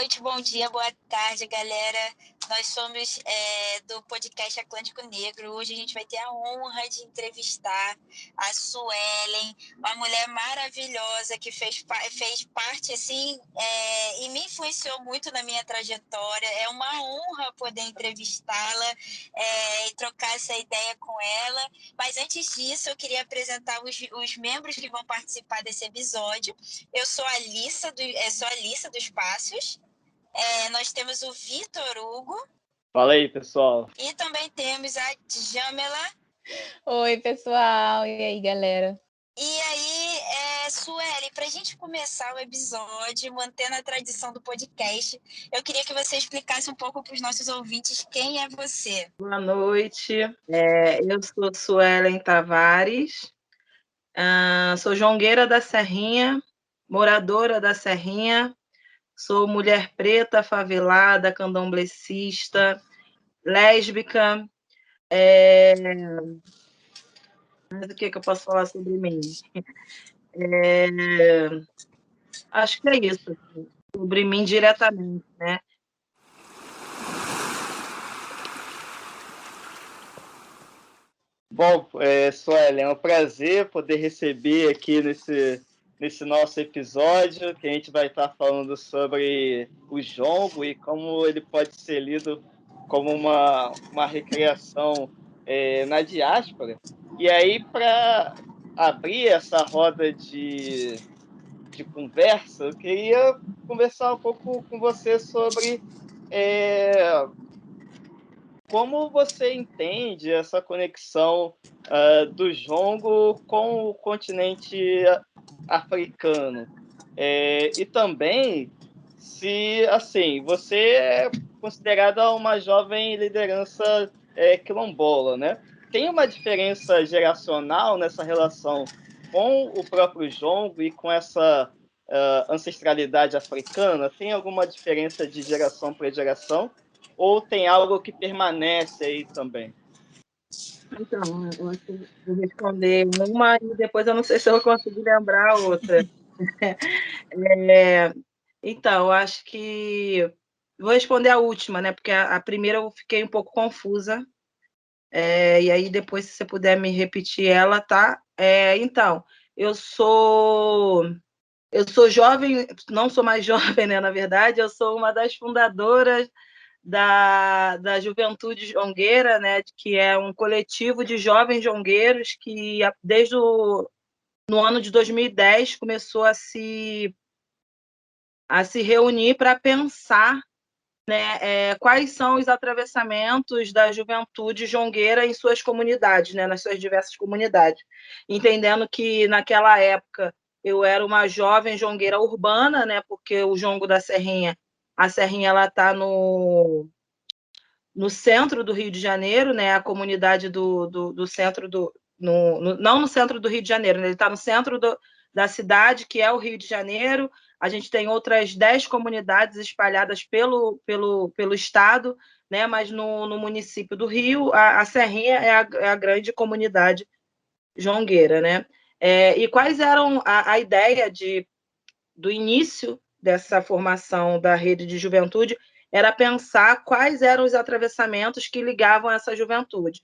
noite, bom dia, boa tarde, galera. Nós somos do podcast Atlântico Negro. Hoje a gente vai ter a honra de entrevistar a Suelen, uma mulher maravilhosa que fez parte, assim, e me influenciou muito na minha trajetória. É uma honra poder entrevistá-la e trocar essa ideia com ela. Mas antes disso, eu queria apresentar os membros que vão participar desse episódio. Eu sou a Alissa do Espaços. Nós temos o Vitor Hugo. Fala aí, pessoal. E também temos a Djamila. Oi, pessoal. E aí, galera? E aí, Sueli, para a gente começar o episódio, mantendo a tradição do podcast, eu queria que você explicasse um pouco para os nossos ouvintes quem é você. Boa noite. Eu sou Suelen Tavares. Sou jongueira da Serrinha, moradora da Serrinha. Sou mulher preta, favelada, candomblecista, lésbica. Mas o que eu posso falar sobre mim? Acho que é isso, sobre mim diretamente, né? Bom, Suelen, é um prazer poder receber aqui nesse nosso episódio, que a gente vai estar falando sobre o jongo e como ele pode ser lido como uma recreação na diáspora. E aí, para abrir essa roda de conversa, eu queria conversar um pouco com você sobre como você entende essa conexão do jongo com o continente africano? E também se, assim, você é considerada uma jovem liderança quilombola, né? Tem uma diferença geracional nessa relação com o próprio jongo e com essa ancestralidade africana? Tem alguma diferença de geração para geração? Ou tem algo que permanece aí também? Então, eu acho que vou responder uma e depois eu não sei se eu vou conseguir lembrar a outra. Então, eu acho que vou responder a última, né? Porque a primeira eu fiquei um pouco confusa. E aí, depois, se você puder me repetir ela, tá? Então, eu sou jovem, não sou mais jovem, né? Na verdade, eu sou uma das fundadoras da Juventude Jongueira, né, que é um coletivo de jovens jongueiros que, desde no ano de 2010, começou a se reunir para pensar, né, quais são os atravessamentos da juventude jongueira em suas comunidades, né, nas suas diversas comunidades, entendendo que, naquela época, eu era uma jovem jongueira urbana, né, porque o jongo da Serrinha, a Serrinha, ela está no centro do Rio de Janeiro, né? A comunidade do centro não no centro do Rio de Janeiro, né? Ele está no centro da cidade, que é o Rio de Janeiro. A gente tem outras 10 comunidades espalhadas pelo estado, né? Mas no município do Rio, a Serrinha é a grande comunidade jongueira, né? E quais eram a ideia do início dessa formação da rede de juventude? Era pensar quais eram os atravessamentos que ligavam essa juventude,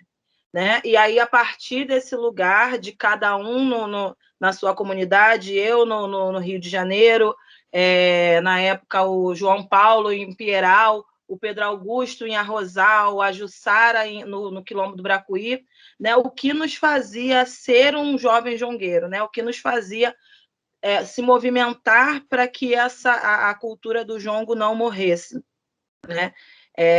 né? E aí, a partir desse lugar, de cada um na sua comunidade, eu no Rio de Janeiro, na época o João Paulo em Pieral, o Pedro Augusto em Arrozal, a Jussara no Quilombo do Bracuí, né? O que nos fazia ser um jovem jongueiro, né? O que nos fazia se movimentar para que a cultura do jongo não morresse, né?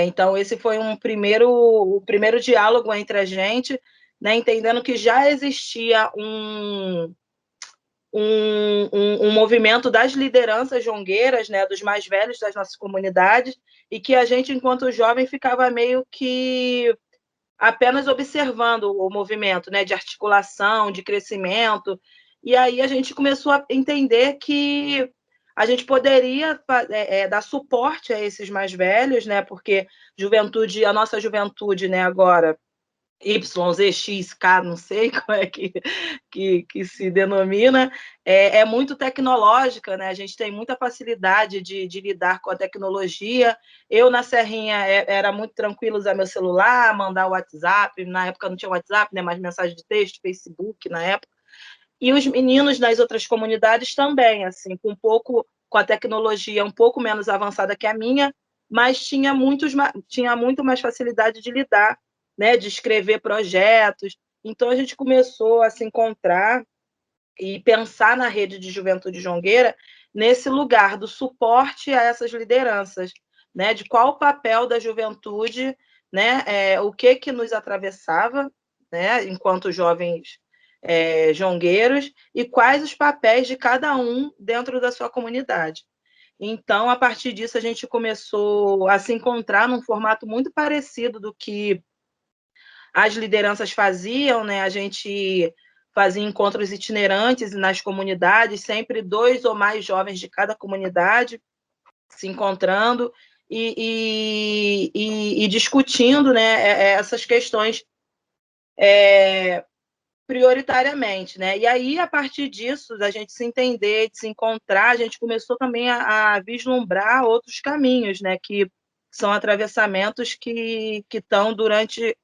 Então, esse foi o primeiro diálogo entre a gente, né? Entendendo que já existia um movimento das lideranças jongueiras, né? Dos mais velhos das nossas comunidades, e que a gente, enquanto jovem, ficava meio que apenas observando o movimento, né? De articulação, de crescimento. E aí a gente começou a entender que a gente poderia dar suporte a esses mais velhos, né? Porque a nossa juventude, né, agora, YZXK, não sei como é que se denomina, é muito tecnológica, né? A gente tem muita facilidade de lidar com a tecnologia. Eu, na Serrinha, era muito tranquilo usar meu celular, mandar o WhatsApp. Na época não tinha WhatsApp, né? Mas mensagem de texto, Facebook, na época. E os meninos das outras comunidades também, assim, com a tecnologia um pouco menos avançada que a minha, mas tinha muito mais facilidade de lidar, né, de escrever projetos. Então a gente começou a se encontrar e pensar na rede de juventude jongueira nesse lugar do suporte a essas lideranças, né, de qual o papel da juventude, né, o que nos atravessava, né, enquanto jovens jongueiros, e quais os papéis de cada um dentro da sua comunidade. Então, a partir disso, a gente começou a se encontrar num formato muito parecido do que as lideranças faziam, né? A gente fazia encontros itinerantes nas comunidades, sempre 2 ou mais jovens de cada comunidade se encontrando e discutindo, né, essas questões prioritariamente, né? E aí, a partir disso, da gente se entender, de se encontrar, a gente começou também a vislumbrar outros caminhos, né? Que são atravessamentos que estão durante,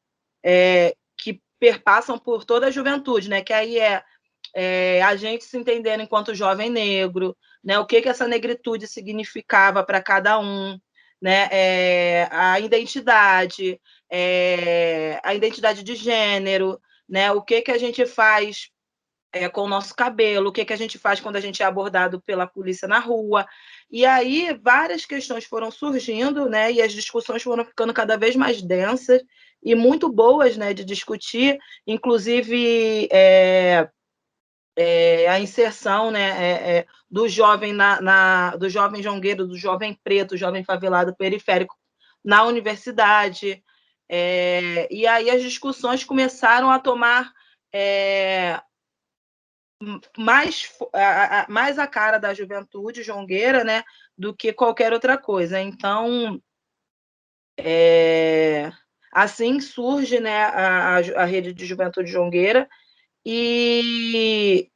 que perpassam por toda a juventude, né? Que aí a gente se entendendo enquanto jovem negro, né? O que essa negritude significava para cada um, né? A identidade de gênero, né? O que a gente faz com o nosso cabelo, o que a gente faz quando a gente é abordado pela polícia na rua. E aí várias questões foram surgindo, né? E as discussões foram ficando cada vez mais densas e muito boas, né? De discutir, inclusive a inserção, né, do jovem do jovem jongueiro, do jovem preto, do jovem favelado periférico na universidade. E aí as discussões começaram a tomar mais a cara da juventude jongueira, né, do que qualquer outra coisa. Então, assim surge, né, a rede de juventude jongueira, e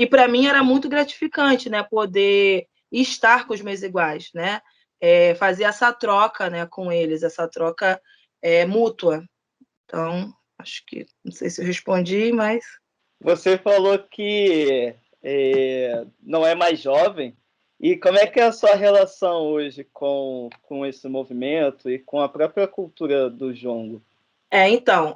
para mim era muito gratificante, né, poder estar com os meus iguais, né, fazer essa troca, né, com eles, essa troca mútua. Então, acho que, não sei se eu respondi, mas... Você falou que não é mais jovem. E como é que é a sua relação hoje com esse movimento e com a própria cultura do jongo? Então,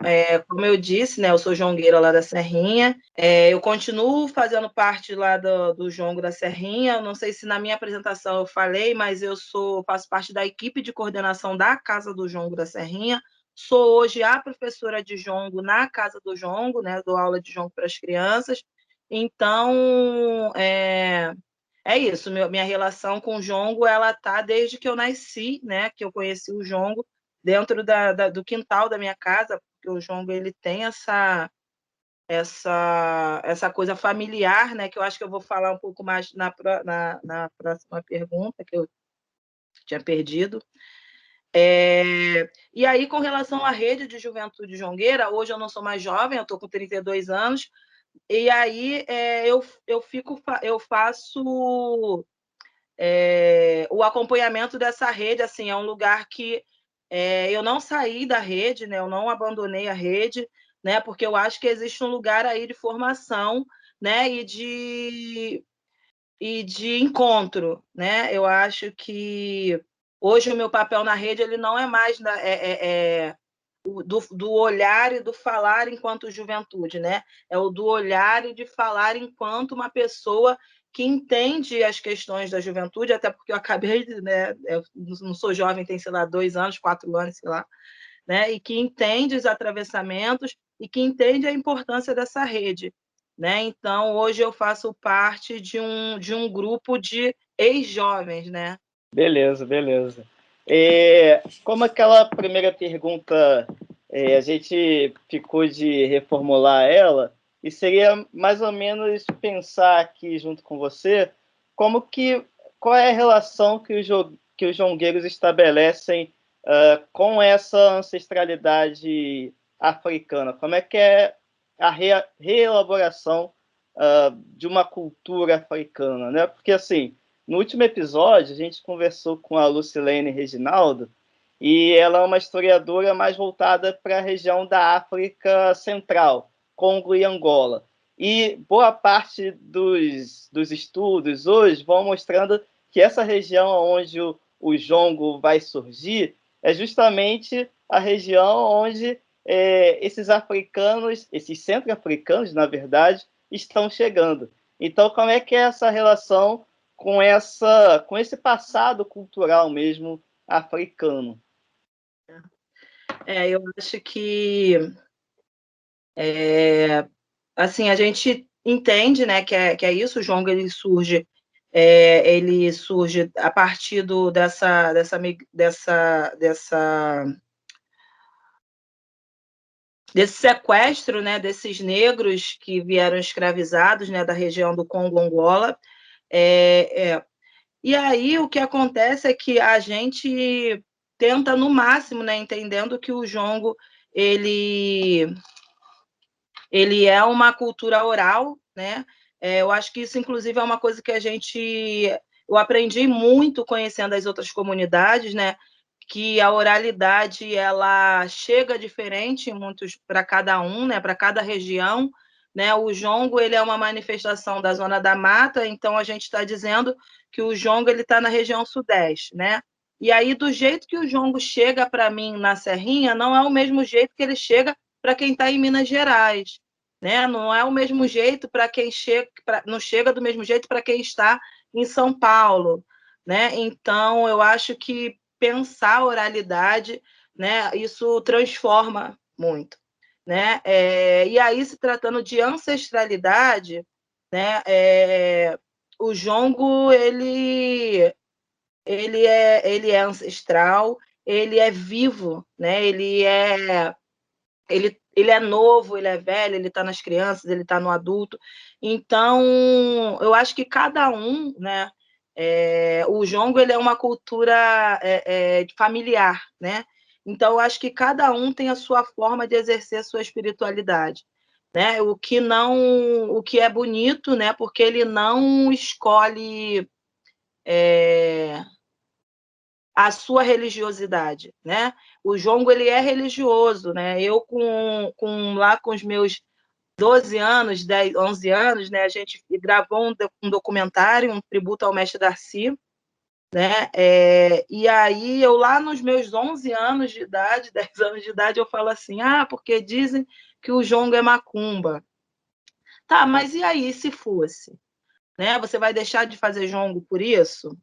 como eu disse, né, eu sou jongueira lá da Serrinha, eu continuo fazendo parte lá do jongo da Serrinha. Eu não sei se na minha apresentação eu falei, mas eu faço parte da equipe de coordenação da Casa do Jongo da Serrinha. Sou hoje a professora de jongo na Casa do Jongo, né, dou aula de jongo para as crianças. Então, é isso, minha relação com o jongo, ela tá desde que eu nasci, né, que eu conheci o jongo, dentro do quintal da minha casa, porque o jongo ele tem essa coisa familiar, né, que eu acho que eu vou falar um pouco mais na próxima pergunta, que eu tinha perdido. E aí, com relação à rede de juventude jongueira, hoje eu não sou mais jovem, eu estou com 32 anos, e aí eu faço o acompanhamento dessa rede. Assim, é um lugar que eu não saí da rede, né? Eu não abandonei a rede, né? Porque eu acho que existe um lugar aí de formação, né? E de encontro, né? Eu acho que hoje o meu papel na rede ele não é mais do olhar e do falar enquanto juventude, né? É o do olhar e de falar enquanto uma pessoa que entende as questões da juventude, até porque eu acabei de, né? Eu não sou jovem, tem, sei lá, 2 anos, 4 anos, sei lá, né? E que entende os atravessamentos e que entende a importância dessa rede, né? Então, hoje eu faço parte de um grupo de ex-jovens, né? Beleza, beleza. Como aquela primeira pergunta, a gente ficou de reformular ela, e seria mais ou menos pensar aqui junto com você qual é a relação que os jongueiros estabelecem com essa ancestralidade africana? Como é que é a reelaboração de uma cultura africana, né? Porque, assim, no último episódio, a gente conversou com a Lucilene Reginaldo, e ela é uma historiadora mais voltada para a região da África Central, Congo e Angola. E boa parte dos estudos hoje vão mostrando que essa região onde o jongo vai surgir é justamente a região onde esses africanos, esses centro-africanos, na verdade, estão chegando. Então, como é que é essa relação com esse passado cultural mesmo africano? Eu acho que assim, a gente entende, né, que é isso. O jongo ele surge a partir desse sequestro, né, desses negros que vieram escravizados, né, da região do Congo-Angola. E aí o que acontece é que a gente tenta no máximo, né, entendendo que o jongo ele é uma cultura oral, né? Eu acho que isso, inclusive, é uma coisa que eu aprendi muito conhecendo as outras comunidades, né? Que a oralidade ela chega diferente para cada um, né? Para cada região, né? O jongo ele é uma manifestação da zona da mata, então a gente está dizendo que o jongo ele está na região sudeste, né? E aí do jeito que o jongo chega para mim na Serrinha, não é o mesmo jeito que ele chega para quem está em Minas Gerais, né? Não é o mesmo jeito para quem chega, não chega do mesmo jeito para quem está em São Paulo, né? Então eu acho que pensar a oralidade, né? Isso transforma muito, né? E aí, se tratando de ancestralidade, né? O jongo ele é ancestral, ele é vivo, né? Ele é novo, ele é velho, ele está nas crianças, ele está no adulto. Então, eu acho que cada um, né? O jongo ele é uma cultura familiar, né? Então, eu acho que cada um tem a sua forma de exercer a sua espiritualidade, né? O que é bonito, né? Porque ele não escolhe a sua religiosidade, né? O jongo ele é religioso, né? Eu com os meus 12 anos, 10, 11 anos, né? A gente gravou um documentário, um tributo ao mestre Darcy, né? E aí eu lá nos meus 11 anos de idade, 10 anos de idade, eu falo assim: porque dizem que o jongo é macumba. Tá, mas e aí se fosse? Né? Você vai deixar de fazer jongo por isso?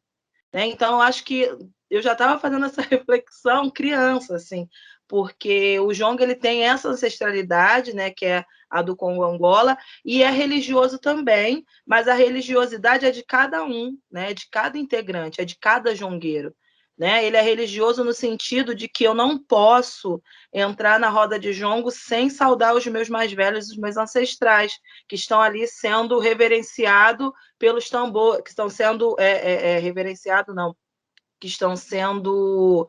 Né? Então, eu acho que eu já estava fazendo essa reflexão criança, assim, porque o jongo ele tem essa ancestralidade, né, que é a do Congo-Angola, e é religioso também, mas a religiosidade é de cada um, né, de cada integrante, é de cada jongueiro. Né? Ele é religioso no sentido de que eu não posso entrar na roda de jongo sem saudar os meus mais velhos, os meus ancestrais, que estão ali sendo reverenciados pelos tambores, que estão sendo reverenciados, não, que estão sendo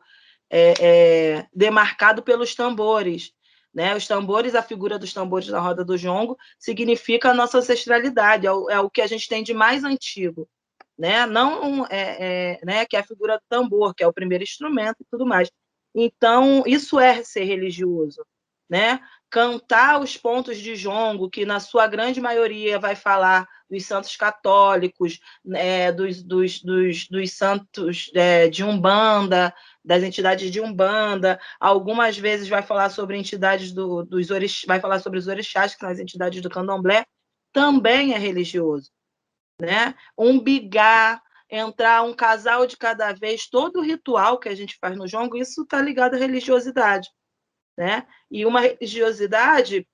demarcados pelos tambores. Né? Os tambores, a figura dos tambores na roda do jongo, significa a nossa ancestralidade, é o que a gente tem de mais antigo. Né? Não né? Que é a figura do tambor, que é o primeiro instrumento e tudo mais. Então, isso é ser religioso. Né? Cantar os pontos de jongo, que na sua grande maioria vai falar dos santos católicos, dos santos de Umbanda, das entidades de Umbanda, algumas vezes vai falar sobre entidades dos orixás, vai falar sobre os orixás, que são as entidades do candomblé, também é religioso. Né? Um bigá, entrar um casal de cada vez, todo o ritual que a gente faz no jongo, isso está ligado à religiosidade. Né? E uma religiosidade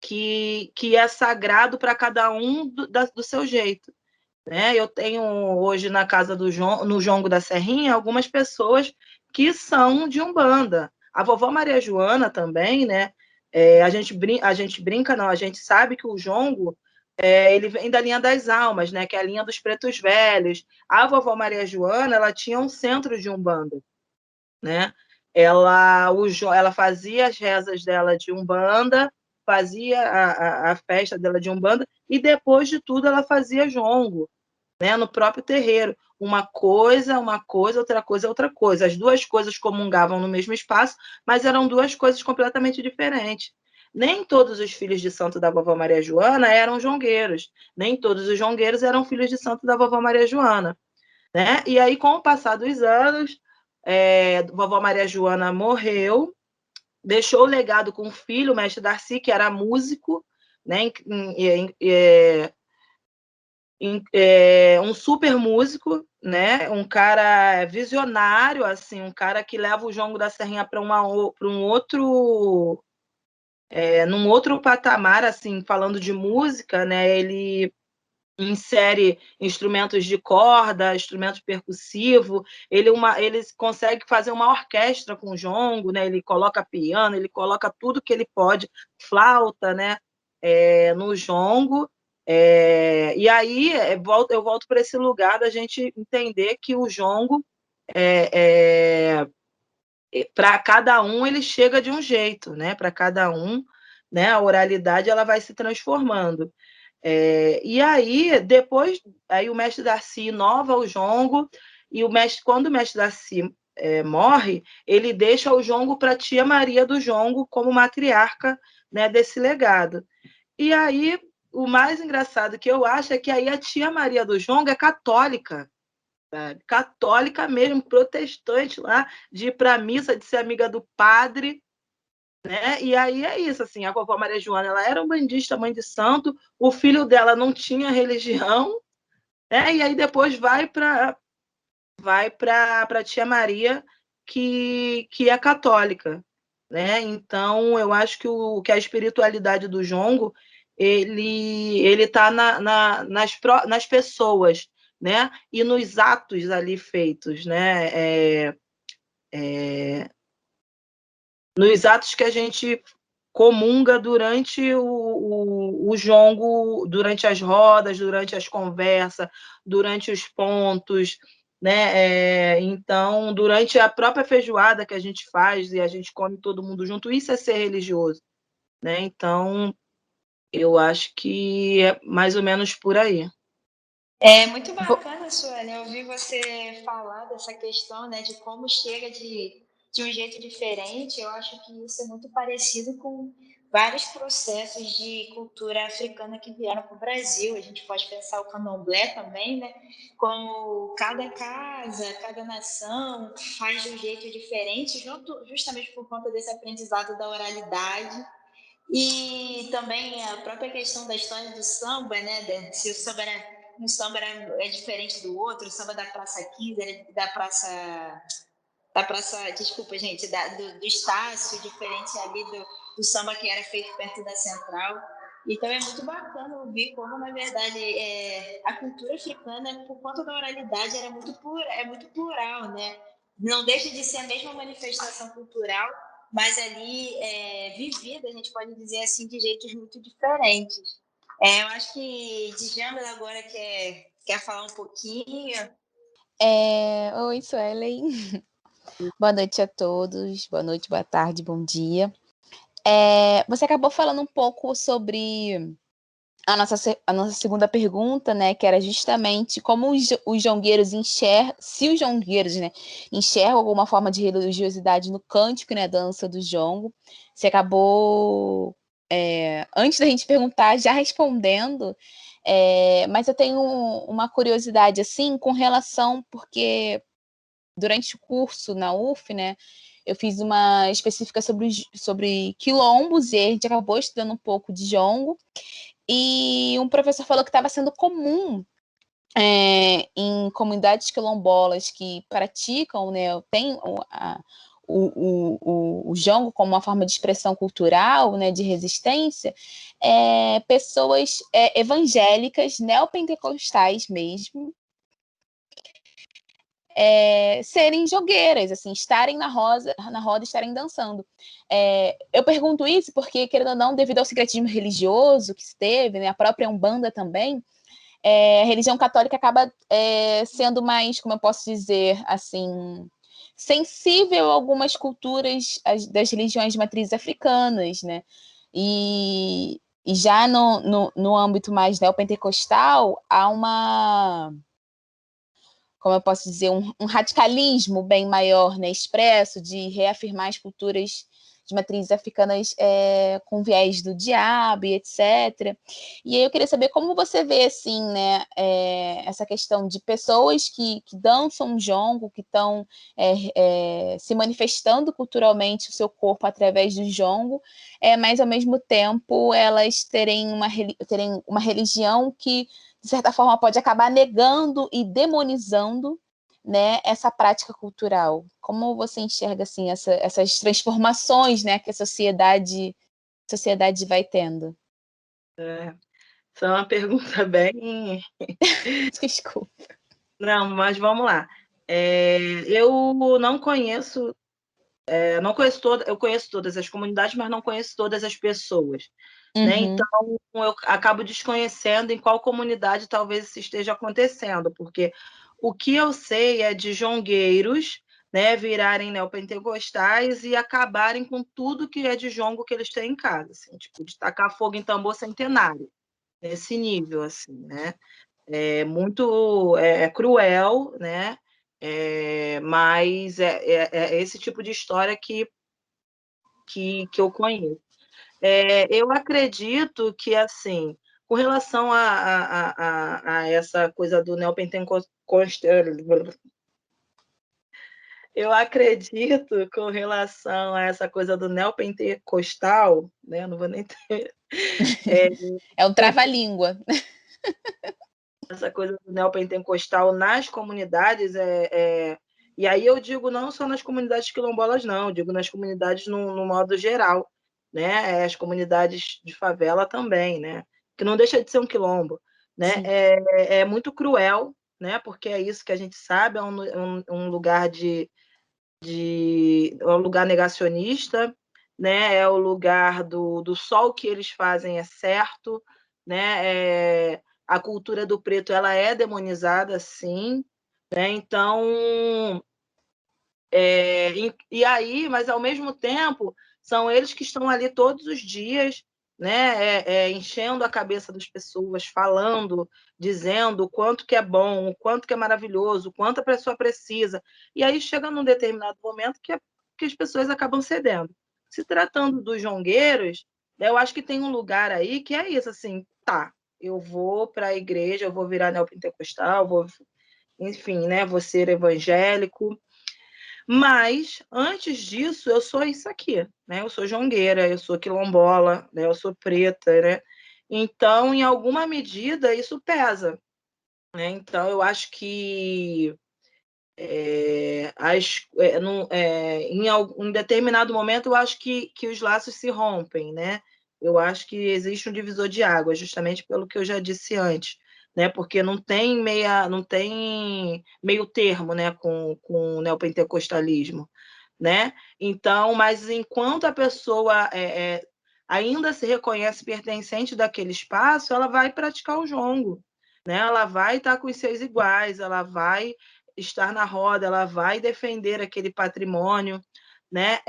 que é sagrado para cada um do seu jeito. Né? Eu tenho hoje na casa no Jongo da Serrinha, algumas pessoas que são de Umbanda. A vovó Maria Joana também, né? A gente brinca, não, a gente sabe que o jongo ele vem da linha das almas, né? Que é a linha dos pretos velhos. A vovó Maria Joana, ela tinha um centro de Umbanda, né? ela fazia as rezas dela de Umbanda, fazia a festa dela de Umbanda, e depois de tudo ela fazia jongo, né, no próprio terreiro. Uma coisa, outra coisa, outra coisa. As duas coisas comungavam no mesmo espaço, mas eram duas coisas completamente diferentes. Nem todos os filhos de santo da vovó Maria Joana eram jongueiros, nem todos os jongueiros eram filhos de santo da vovó Maria Joana, né? E aí, com o passar dos anos, vovó Maria Joana morreu, deixou o legado com o filho, o mestre Darcy, que era músico, né? Um super músico, né? Um cara visionário, assim, um cara que leva o jongo da Serrinha para um outro, num outro patamar, assim, falando de música, né? Ele insere instrumentos de corda, instrumento percussivo, ele consegue fazer uma orquestra com jongo, né? Ele coloca piano, ele coloca tudo que ele pode, flauta, né? No jongo. E aí eu volto para esse lugar da gente entender que o jongo, para cada um, ele chega de um jeito, né? Para cada um, né? A oralidade ela vai se transformando. E aí, depois, aí o mestre Darcy inova o jongo, e quando o mestre Darcy morre, ele deixa o jongo para a tia Maria do Jongo como matriarca, né, desse legado. E aí, o mais engraçado que eu acho é que aí a tia Maria do Jongo é católica, sabe? Católica mesmo, protestante lá, de ir para a missa, de ser amiga do padre, né? E aí é isso, assim, a vovó Maria Joana, ela era umbandista, mãe de santo, o filho dela não tinha religião, né? E aí depois vai para a tia Maria, que é católica, né? Então, eu acho que a espiritualidade do jongo, ele tá nas pessoas, né? E nos atos ali feitos, né? Nos atos que a gente comunga durante o jongo, durante as rodas, durante as conversas, durante os pontos, né? Então, durante a própria feijoada que a gente faz e a gente come todo mundo junto, isso é ser religioso, né? Então, eu acho que é mais ou menos por aí. É muito bacana, Sueli, eu ouvi você falar dessa questão, né, de como chega de um jeito diferente. Eu acho que isso é muito parecido com vários processos de cultura africana que vieram para o Brasil. A gente pode pensar o candomblé também, né, como cada casa, cada nação faz de um jeito diferente, justamente por conta desse aprendizado da oralidade. E também a própria questão da história do samba, né? Se o samba um samba é diferente do outro, o samba da Praça 15, desculpa, gente, do Estácio, diferente ali do samba que era feito perto da Central. Então é muito bacana ouvir como, na verdade, a cultura africana, por conta da oralidade, é muito plural, né? Não deixa de ser a mesma manifestação cultural, mas ali vivida, a gente pode dizer assim, de jeitos muito diferentes. Eu acho que Djamila agora quer falar um pouquinho. Oi, Suelen. Boa noite a todos. Boa noite, boa tarde, bom dia. Você acabou falando um pouco sobre a nossa segunda pergunta, né, que era justamente como os jongueiros se os jongueiros, né, enxergam alguma forma de religiosidade no cântico, né, dança do jongo. Você acabou, antes da gente perguntar, já respondendo, mas eu tenho uma curiosidade, assim, com relação, porque durante o curso na UF, né, eu fiz uma específica sobre quilombos, e a gente acabou estudando um pouco de jongo, e um professor falou que estava sendo comum em comunidades quilombolas que praticam, né, tem o jongo como uma forma de expressão cultural, né, de resistência, pessoas evangélicas, neopentecostais mesmo, serem jogueiras, assim, estarem na roda e estarem dançando. Eu pergunto isso porque, querendo ou não, devido ao secretismo religioso que se teve, né, a própria Umbanda também, a religião católica acaba sendo mais, como eu posso dizer, assim, sensível a algumas culturas das religiões de matriz africanas, né? E já no âmbito mais neopentecostal, há uma, como eu posso dizer, um radicalismo bem maior, né, expresso, de reafirmar as culturas de matrizes africanas com viés do diabo e etc. E aí eu queria saber como você vê, assim, né, essa questão de pessoas que dançam jongo, que estão se manifestando culturalmente o seu corpo através do jongo, mas ao mesmo tempo elas terem uma religião que, de certa forma, pode acabar negando e demonizando, né, essa prática cultural. Como você enxerga assim essas transformações, né, que a sociedade vai tendo? Essa é uma pergunta bem... Desculpa. Não, mas vamos lá. Eu não conheço, eu conheço todas as comunidades, mas não conheço todas as pessoas. Né? Então, eu acabo desconhecendo em qual comunidade talvez isso esteja acontecendo, porque o que eu sei é de jongueiros, né, virarem neopentecostais e acabarem com tudo que é de jongo que eles têm em casa, assim, tipo, de tacar fogo em tambor centenário, nesse nível, assim, né? É muito cruel, né? Mas é esse tipo de história que eu conheço. Eu acredito que, assim, com relação a essa coisa do neopentecostal, eu acredito com relação a essa coisa do neopentecostal, né? Não vou nem ter. É um trava-língua. Essa coisa do neopentecostal nas comunidades e aí eu digo não só nas comunidades quilombolas, não, eu digo nas comunidades no modo geral, né? As comunidades de favela também, né? Que não deixa de ser um quilombo, né? É muito cruel, né? Porque é isso que a gente sabe, é um lugar um lugar negacionista, né? É o lugar do só o que eles fazem é certo, né? A cultura do preto ela é demonizada, sim, né? Então, e aí, mas ao mesmo tempo são eles que estão ali todos os dias, né? Enchendo a cabeça das pessoas, falando, dizendo o quanto que é bom, o quanto que é maravilhoso, o quanto a pessoa precisa. E aí chega num determinado momento que as pessoas acabam cedendo. Se tratando dos jongueiros, eu acho que tem um lugar aí que é isso, assim, tá, eu vou para a igreja, eu vou virar neopentecostal, enfim, né, vou ser evangélico, mas antes disso eu sou isso aqui, né? Eu sou jongueira, eu sou quilombola, né? Eu sou preta, né? Então, em alguma medida, isso pesa, né? Então, eu acho que em determinado momento eu acho que os laços se rompem, né? Eu acho que existe um divisor de águas, justamente pelo que eu já disse antes, né? Porque não tem meio termo, né? Com o neopentecostalismo, né? Então, mas enquanto a pessoa ainda se reconhece pertencente daquele espaço, ela vai praticar o jongo, né? Ela vai estar com os seus iguais, ela vai estar na roda, ela vai defender aquele patrimônio, né?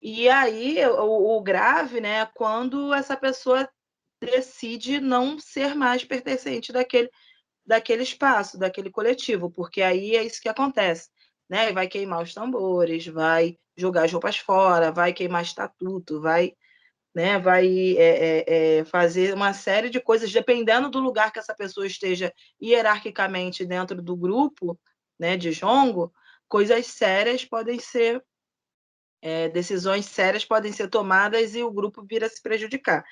E aí o grave, né, é quando essa pessoa decide não ser mais pertencente daquele espaço, daquele coletivo, porque aí é isso que acontece, né? Vai queimar os tambores, vai jogar as roupas fora, vai queimar estatuto, vai, né, fazer uma série de coisas, dependendo do lugar que essa pessoa esteja hierarquicamente dentro do grupo, né, de jongo, coisas sérias podem ser, decisões sérias podem ser tomadas e o grupo vir a se prejudicar.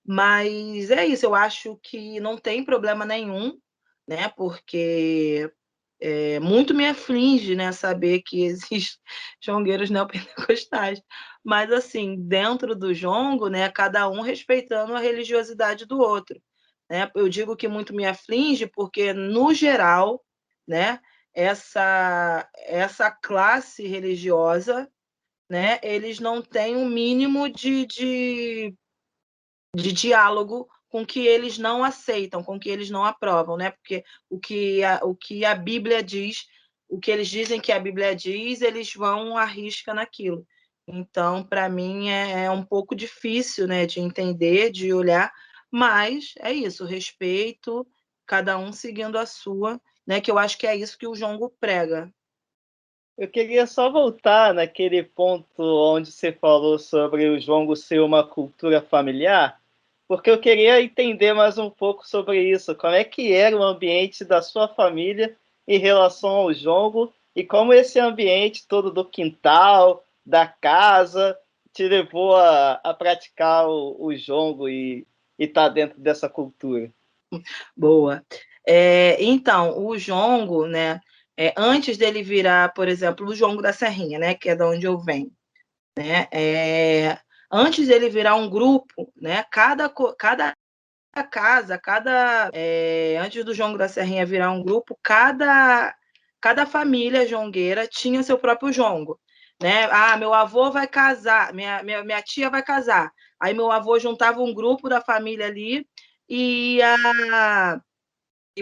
Mas é isso, eu acho que não tem problema nenhum, né, porque muito me aflige, né, saber que existem jongueiros neopentecostais. Mas, assim, dentro do jongo, né, cada um respeitando a religiosidade do outro. Né? Eu digo que muito me aflige porque, no geral, né, essa classe religiosa, né, eles não têm um mínimo de diálogo com que eles não aceitam, com que eles não aprovam, né? Porque o que a Bíblia diz o que eles dizem que a Bíblia diz, eles vão à risca naquilo. Então, para mim, é um pouco difícil, né, de entender, de olhar, mas é isso, respeito, cada um seguindo a sua, né, que eu acho que é isso que o jongo prega. Eu queria só voltar naquele ponto onde você falou sobre o jongo ser uma cultura familiar, porque eu queria entender mais um pouco sobre isso. Como é que era o ambiente da sua família em relação ao jongo e como esse ambiente todo do quintal, da casa, te levou a praticar o jongo e estar dentro dessa cultura? Boa. Então, o jongo, né, antes dele virar, por exemplo, o jongo da Serrinha, né, que é de onde eu venho, né, antes dele virar um grupo, né, cada casa, antes do jongo da Serrinha virar um grupo, cada família jongueira tinha seu próprio jongo, né? Ah, meu avô vai casar, minha tia vai casar. Aí meu avô juntava um grupo da família ali e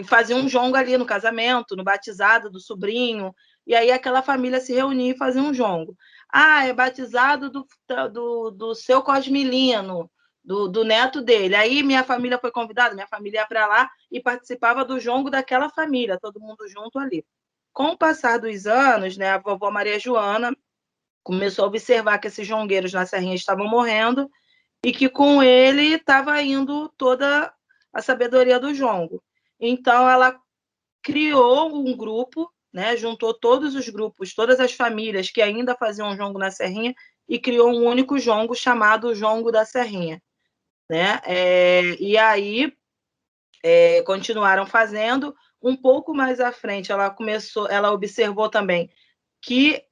fazia um jongo ali no casamento, no batizado do sobrinho, e aí aquela família se reunia e fazia um jongo. Ah, é batizado do seu Cosmilino, do neto dele. Aí minha família foi convidada, minha família ia para lá e participava do jongo daquela família, todo mundo junto ali. Com o passar dos anos, né, a vovó Maria Joana começou a observar que esses jongueiros na Serrinha estavam morrendo e que com ele estava indo toda a sabedoria do jongo. Então, ela criou um grupo, né, juntou todos os grupos, todas as famílias que ainda faziam jongo na Serrinha e criou um único jongo chamado Jongo da Serrinha, né? E aí continuaram fazendo. Um pouco mais à frente, ela observou também que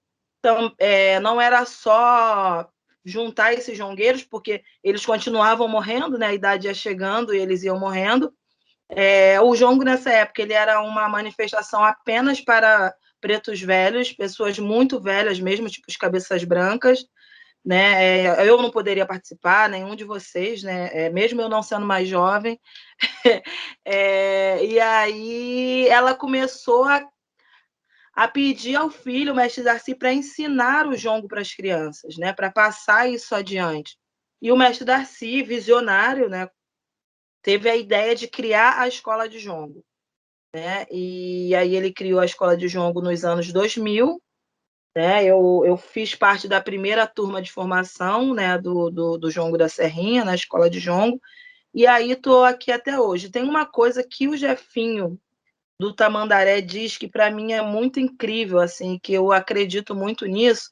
não era só juntar esses jongueiros, porque eles continuavam morrendo, né? A idade ia chegando e eles iam morrendo. O jongo, nessa época, ele era uma manifestação apenas para pretos velhos, pessoas muito velhas mesmo, tipo os cabeças brancas, né? Eu não poderia participar, nenhum de vocês, né? Mesmo eu não sendo mais jovem. E aí ela começou a pedir ao filho, o mestre Darcy, para ensinar o jongo para as crianças, né? Para passar isso adiante. E o mestre Darcy, visionário, né? Teve a ideia de criar a escola de jongo, né? E aí ele criou a escola de jongo nos anos 2000, né? Eu fiz parte da primeira turma de formação, né, do jongo da Serrinha, na escola de jongo, e aí estou aqui até hoje. Tem uma coisa que o Jefinho do Tamandaré diz que para mim é muito incrível, assim, que eu acredito muito nisso,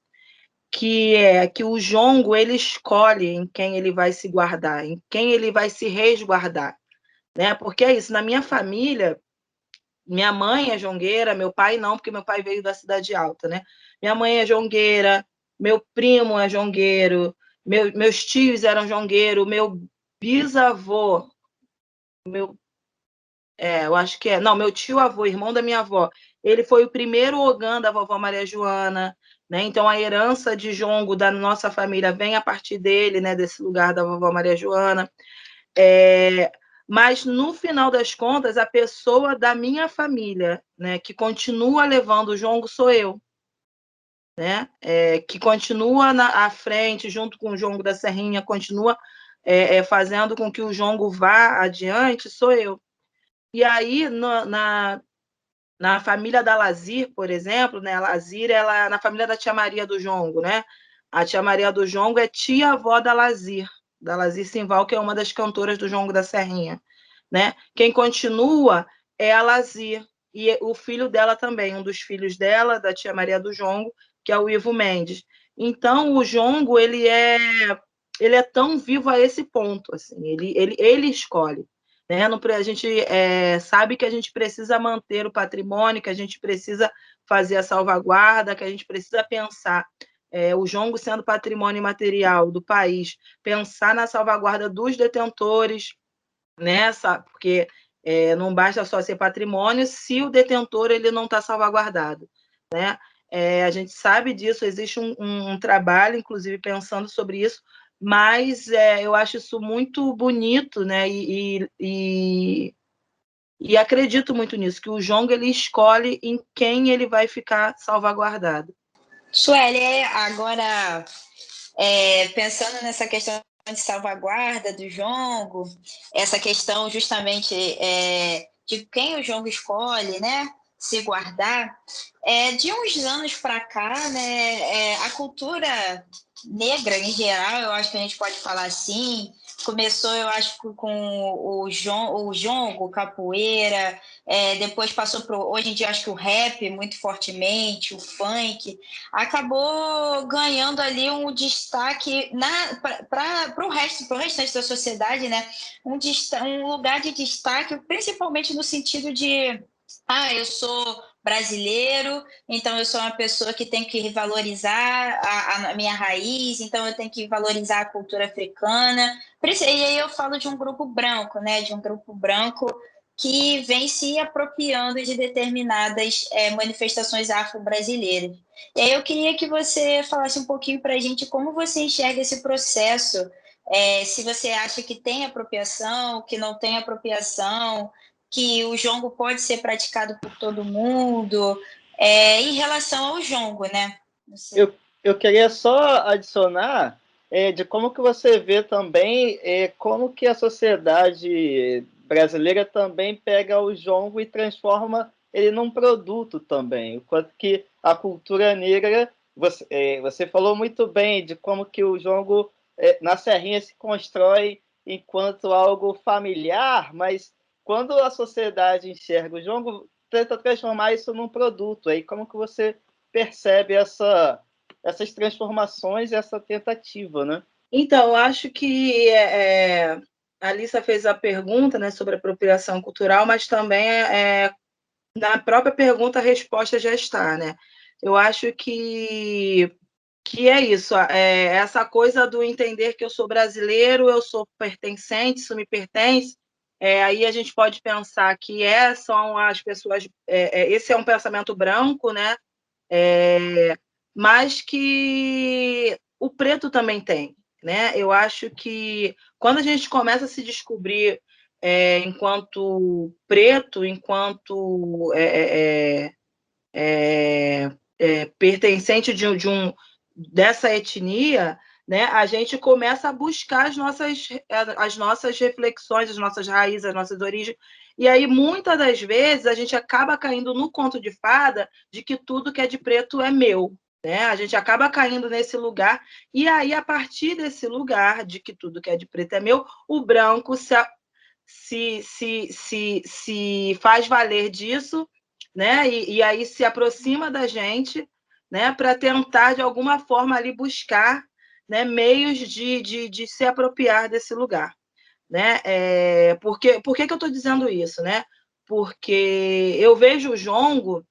que é que o jongo ele escolhe em quem ele vai se guardar, em quem ele vai se resguardar, né? Porque é isso, na minha família, minha mãe é jongueira, meu pai não, porque meu pai veio da Cidade Alta, né? Minha mãe é jongueira, meu primo é jongueiro, meus tios eram jongueiro, meu bisavô, eu acho que não, meu tio-avô, irmão da minha avó, ele foi o primeiro ogã da vovó Maria Joana, né? Então a herança de jongo da nossa família vem a partir dele, né? Desse lugar da vovó Maria Joana. Mas no final das contas, a pessoa da minha família, né, que continua levando o jongo sou eu, né? Que continua à frente, junto com o jongo da Serrinha, continua fazendo com que o jongo vá adiante, sou eu. E aí, na família da Lazir, por exemplo, né? A Lazir, ela na família da tia Maria do Jongo, né? A tia Maria do Jongo é tia-avó da Lazir Simval, que é uma das cantoras do Jongo da Serrinha, né? Quem continua é a Lazir e o filho dela também, um dos filhos dela, da tia Maria do Jongo, que é o Ivo Mendes. Então, o jongo ele é tão vivo a esse ponto, assim, ele escolhe. Né? A gente sabe que a gente precisa manter o patrimônio, que a gente precisa fazer a salvaguarda, que a gente precisa pensar o jongo sendo patrimônio material do país, pensar na salvaguarda dos detentores, né? Porque não basta só ser patrimônio se o detentor ele não está salvaguardado, né? A gente sabe disso, existe um trabalho, inclusive, pensando sobre isso, mas eu acho isso muito bonito, né? E E acredito muito nisso, que o jongo ele escolhe em quem ele vai ficar salvaguardado. Sueli, agora pensando nessa questão de salvaguarda do jongo, essa questão justamente de quem o jongo escolhe, né, se guardar, de uns anos para cá, né, a cultura negra em geral, eu acho que a gente pode falar assim, começou, eu acho, com o jongo, capoeira, depois passou para hoje em dia, acho que o rap muito fortemente, o funk, acabou ganhando ali um destaque para o restante da sociedade, né? Um lugar de destaque, principalmente no sentido de eu sou brasileiro, então eu sou uma pessoa que tem que valorizar a minha raiz, então eu tenho que valorizar a cultura africana. E aí eu falo de um grupo branco, né? De um grupo branco que vem se apropriando de determinadas manifestações afro-brasileiras. E aí eu queria que você falasse um pouquinho para a gente como você enxerga esse processo, se você acha que tem apropriação, que não tem apropriação, que o jongo pode ser praticado por todo mundo, em relação ao jongo, né? Eu queria só adicionar de como que você vê também como que a sociedade brasileira também pega o jongo e transforma ele num produto também. Enquanto que a cultura negra, você falou muito bem de como que o jongo na Serrinha se constrói enquanto algo familiar, mas quando a sociedade enxerga o jongo, tenta transformar isso num produto. Aí como que você percebe essas transformações e essa tentativa, né? Então, eu acho que a Alissa fez a pergunta, né, sobre apropriação cultural, mas também na própria pergunta a resposta já está, né? Eu acho que é isso, essa coisa do entender que eu sou brasileiro, eu sou pertencente, isso me pertence. Aí a gente pode pensar que são as pessoas. Esse é um pensamento branco, né? Mas que o preto também tem, né? Eu acho que quando a gente começa a se descobrir enquanto preto, enquanto pertencente dessa etnia, né, a gente começa a buscar as nossas reflexões, as nossas raízes, as nossas origens. E aí, muitas das vezes, a gente acaba caindo no conto de fada de que tudo que é de preto é meu. Né? A gente acaba caindo nesse lugar, e aí, a partir desse lugar de que tudo que é de preto é meu, o branco se faz valer disso, né? E aí se aproxima da gente, né? Para tentar, de alguma forma, ali buscar, né? Meios de se apropriar desse lugar. Né? Por que eu estou dizendo isso? Né? Porque eu vejo o jongo,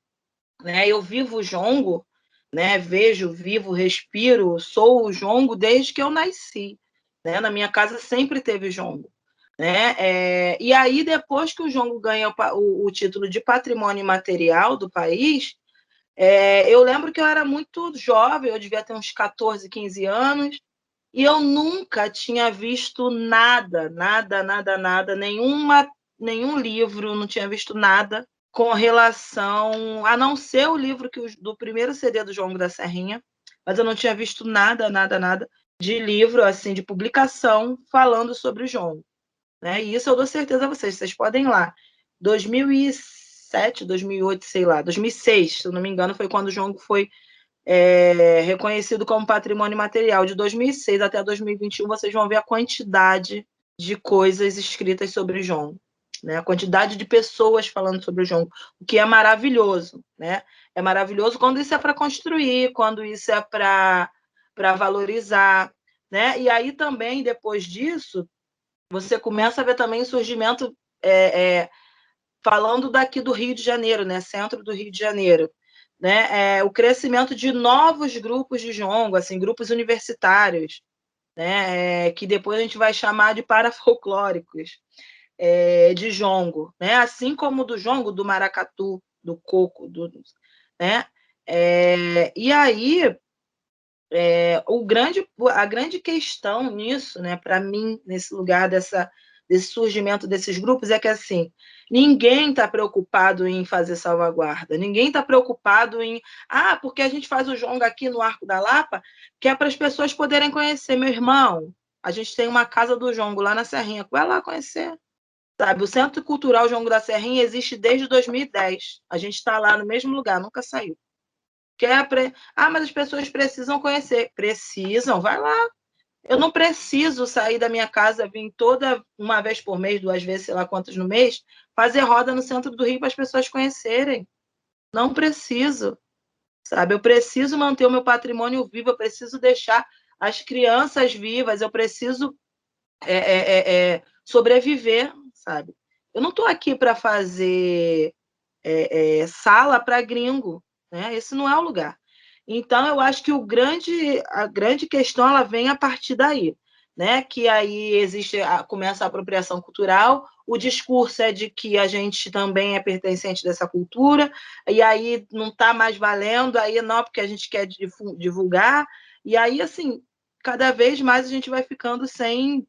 né? Eu vivo o jongo, né? Vejo, vivo, respiro, sou o jongo desde que eu nasci. Né? Na minha casa sempre teve jongo. Né? E aí, depois que o jongo ganha o título de patrimônio imaterial do país, eu lembro que eu era muito jovem, eu devia ter uns 14, 15 anos, e eu nunca tinha visto nada, nenhum livro, não tinha visto nada com relação, a não ser o livro do primeiro CD do Jongo da Serrinha, mas eu não tinha visto nada de livro, assim, de publicação falando sobre o jongo. Né? E isso eu dou certeza a vocês podem ir lá. 2007, 2008, sei lá, 2006, se eu não me engano, foi quando o jongo foi reconhecido como patrimônio material. De 2006 até 2021, vocês vão ver a quantidade de coisas escritas sobre o jongo. Né? A quantidade de pessoas falando sobre o jongo, o que é maravilhoso. Né? É maravilhoso quando isso é para construir, quando isso é para valorizar. Né? E aí também, depois disso, você começa a ver também o surgimento, falando daqui do Rio de Janeiro, né? Centro do Rio de Janeiro. Né? O crescimento de novos grupos de jongo, assim, grupos universitários, né? Que depois a gente vai chamar de parafolclóricos, de jongo. Né? Assim como do jongo, do maracatu, do coco. Né? E aí, a grande questão nisso, né, para mim, nesse lugar desse surgimento desses grupos é que, assim, ninguém está preocupado em fazer salvaguarda, ninguém está preocupado em, porque a gente faz o jongo aqui no Arco da Lapa, que é para as pessoas poderem conhecer. Meu irmão, a gente tem uma casa do jongo lá na Serrinha, vai lá conhecer. Sabe, o Centro Cultural Jongo da Serrinha existe desde 2010. A gente está lá no mesmo lugar, nunca saiu. Mas as pessoas precisam conhecer. Precisam, vai lá. Eu não preciso sair da minha casa, vir toda uma vez por mês, 2 vezes, sei lá quantas no mês, fazer roda no centro do Rio para as pessoas conhecerem. Não preciso, sabe? Eu preciso manter o meu patrimônio vivo, eu preciso deixar as crianças vivas, eu preciso sobreviver, sabe? Eu não estou aqui para fazer sala para gringo, né? Esse não é o lugar. Então, eu acho que a grande questão ela vem a partir daí, né? Que aí começa a apropriação cultural, o discurso é de que a gente também é pertencente dessa cultura, e aí não está mais valendo, aí não, porque a gente quer divulgar, e aí, assim, cada vez mais a gente vai ficando sem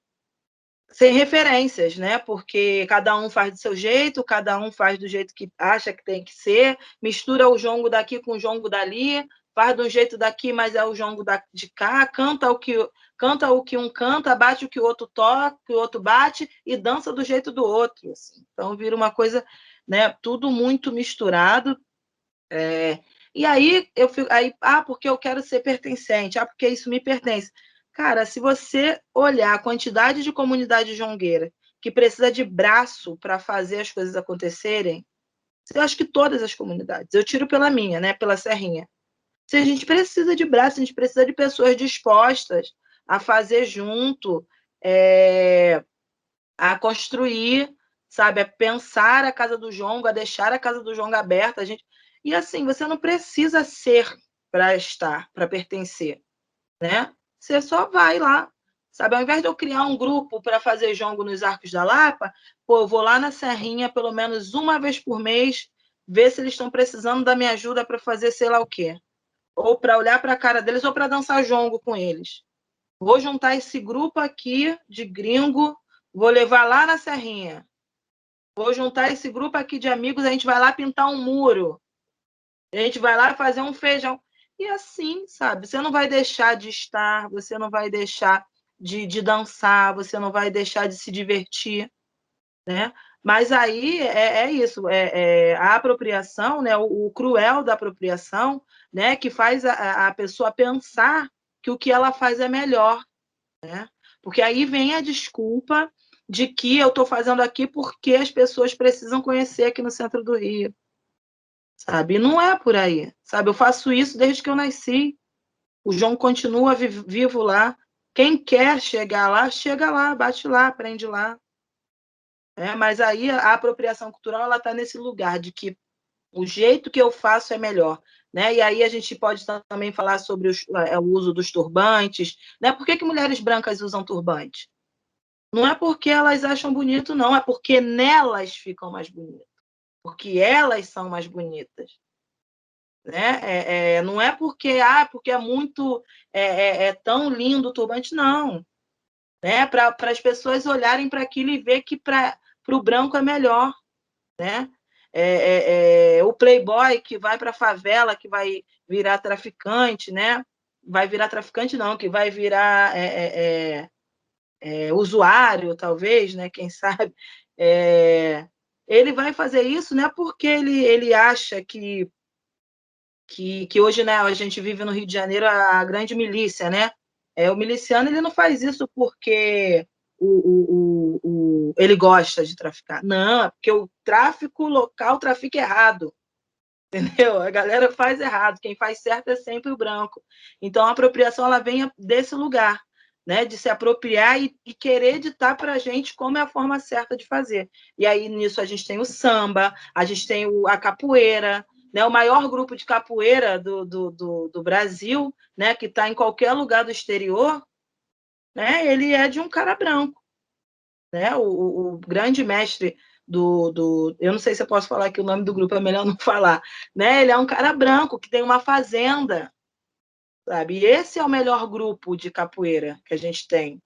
referências, né? Porque cada um faz do seu jeito, cada um faz do jeito que acha que tem que ser, mistura o jongo daqui com o jongo dali, faz do jeito daqui, mas é o jongo de cá, canta o que um canta, bate o que o outro toca, o que o outro bate e dança do jeito do outro. Assim. Então vira uma coisa, né? Tudo muito misturado. E aí eu fico, porque eu quero ser pertencente, porque isso me pertence. Cara, se você olhar a quantidade de comunidade jongueira que precisa de braço para fazer as coisas acontecerem, eu acho que todas as comunidades, eu tiro pela minha, né, pela Serrinha. Se a gente precisa de braço, a gente precisa de pessoas dispostas a fazer junto, a construir, sabe, a pensar a casa do jongo, a deixar a casa do jongo aberta. E assim, você não precisa ser para estar, para pertencer, né? Você só vai lá, sabe? Ao invés de eu criar um grupo para fazer jongo nos Arcos da Lapa, eu vou lá na Serrinha pelo menos uma vez por mês, ver se eles estão precisando da minha ajuda para fazer sei lá o quê. Ou para olhar para a cara deles, ou para dançar jongo com eles. Vou juntar esse grupo aqui de gringo, vou levar lá na Serrinha. Vou juntar esse grupo aqui de amigos, a gente vai lá pintar um muro. A gente vai lá fazer um feijão. E assim, sabe? Você não vai deixar de estar, você não vai deixar de dançar, você não vai deixar de se divertir, né? Mas aí é isso, a apropriação, né? O cruel da apropriação, né? Que faz a pessoa pensar que o que ela faz é melhor, né? Porque aí vem a desculpa de que eu estou fazendo aqui porque as pessoas precisam conhecer aqui no centro do Rio. Sabe? E não é por aí, sabe? Eu faço isso desde que eu nasci. O João continua vivo lá. Quem quer chegar lá, chega lá, bate lá, aprende lá. Mas aí a apropriação cultural ela está nesse lugar de que o jeito que eu faço é melhor. Né? E aí a gente pode também falar sobre o uso dos turbantes. Né? Por que mulheres brancas usam turbante? Não é porque elas acham bonito, não. É porque nelas ficam mais bonitas. Porque elas são mais bonitas. Né? Não é porque é muito tão lindo o turbante, não. Né? Para as pessoas olharem para aquilo e ver que para o branco é melhor. Né? O playboy que vai para a favela, que vai virar traficante, né? Vai virar traficante, não, que vai virar usuário, talvez, né? Quem sabe. Ele vai fazer isso, né? Porque ele acha que hoje, né, a gente vive no Rio de Janeiro a grande milícia, né? O miliciano ele não faz isso porque ele gosta de traficar. Não, é porque o tráfico local trafica errado. Entendeu? A galera faz errado. Quem faz certo é sempre o branco. Então, a apropriação ela vem desse lugar, né? De se apropriar e querer ditar para a gente como é a forma certa de fazer. E aí, nisso, a gente tem o samba, a gente tem a capoeira, né? O maior grupo de capoeira do Brasil, né? Que está em qualquer lugar do exterior, né? Ele é de um cara branco. Né? O grande mestre eu não sei se eu posso falar que o nome do grupo é melhor não falar, né? Ele é um cara branco que tem uma fazenda, sabe? E esse é o melhor grupo de capoeira que a gente tem,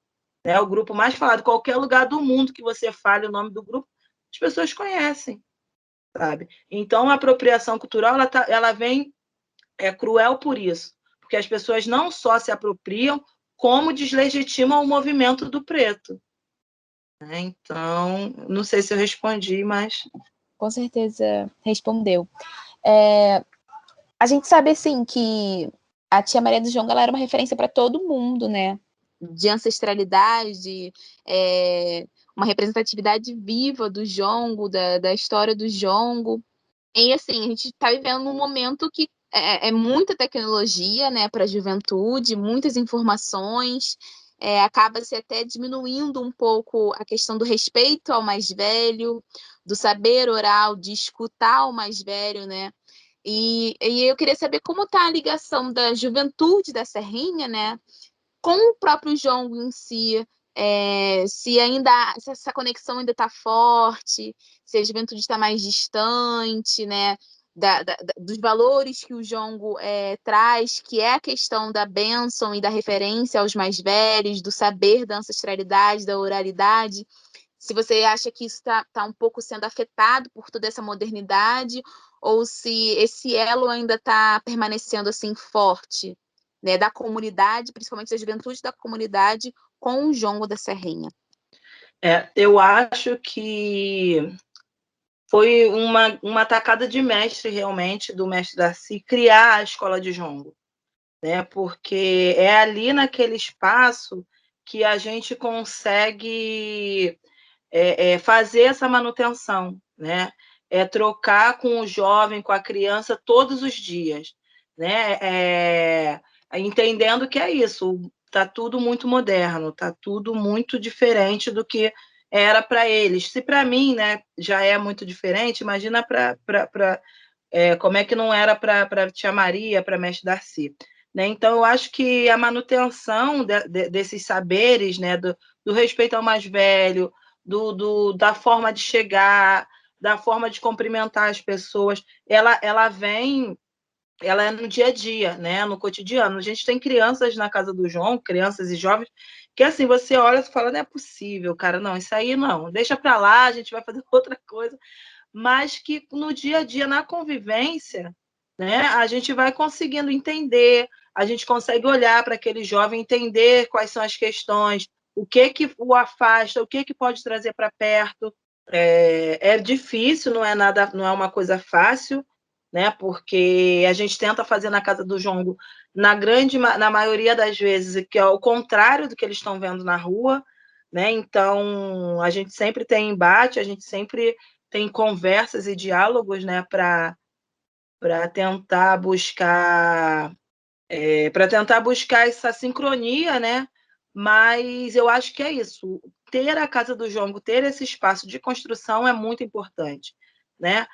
É o grupo mais falado. Qualquer lugar do mundo que você fale o nome do grupo, as pessoas conhecem, sabe? Então, a apropriação cultural, ela vem cruel por isso, porque as pessoas não só se apropriam, como deslegitimam o movimento do preto. Então, não sei se eu respondi, mas... Com certeza respondeu. A gente sabe, assim, que a tia Maria do Jongo, ela era uma referência para todo mundo, né? De ancestralidade, uma representatividade viva do jongo, da história do jongo. E, assim, a gente está vivendo um momento que é muita tecnologia, né, para a juventude, muitas informações, acaba-se até diminuindo um pouco a questão do respeito ao mais velho, do saber oral, de escutar o mais velho, né? E eu queria saber como está a ligação da juventude da Serrinha, né, com o próprio jongo em si, se essa conexão ainda está forte, se a juventude está mais distante, né, dos valores que o jongo traz, que é a questão da bênção e da referência aos mais velhos, do saber da ancestralidade, da oralidade. Se você acha que isso está um pouco sendo afetado por toda essa modernidade, ou se esse elo ainda está permanecendo assim forte, né, da comunidade, principalmente da juventude da comunidade, com o jongo da Serrinha. Eu acho que foi uma tacada de mestre, realmente, do mestre Darcy, criar a escola de jongo, né? Porque é ali naquele espaço que a gente consegue fazer essa manutenção, né? Trocar com o jovem, com a criança, todos os dias, né? Entendendo que é isso, está tudo muito moderno, está tudo muito diferente do que era para eles. Se para mim, né, já é muito diferente, imagina como é que não era para tia Maria, para mestre Darcy. Né? Então, eu acho que a manutenção desses saberes, né, do respeito ao mais velho, da forma de chegar, da forma de cumprimentar as pessoas, ela é no dia a dia, né? No cotidiano. A gente tem crianças na casa do João, crianças e jovens, que assim, você olha e fala, não é possível, cara, não, isso aí não, deixa para lá, a gente vai fazer outra coisa, mas que no dia a dia, na convivência, né, a gente vai conseguindo entender, a gente consegue olhar para aquele jovem, entender quais são as questões, o que o afasta, o que pode trazer para perto. É difícil, não é uma coisa fácil, né? Porque a gente tenta fazer na casa do jongo, na maioria das vezes, que é o contrário do que eles estão vendo na rua, né? Então, a gente sempre tem embate, a gente sempre tem conversas e diálogos, né? Para tentar buscar essa sincronia, né? Mas eu acho que é isso. Ter a casa do jongo, ter esse espaço de construção é muito importante, né?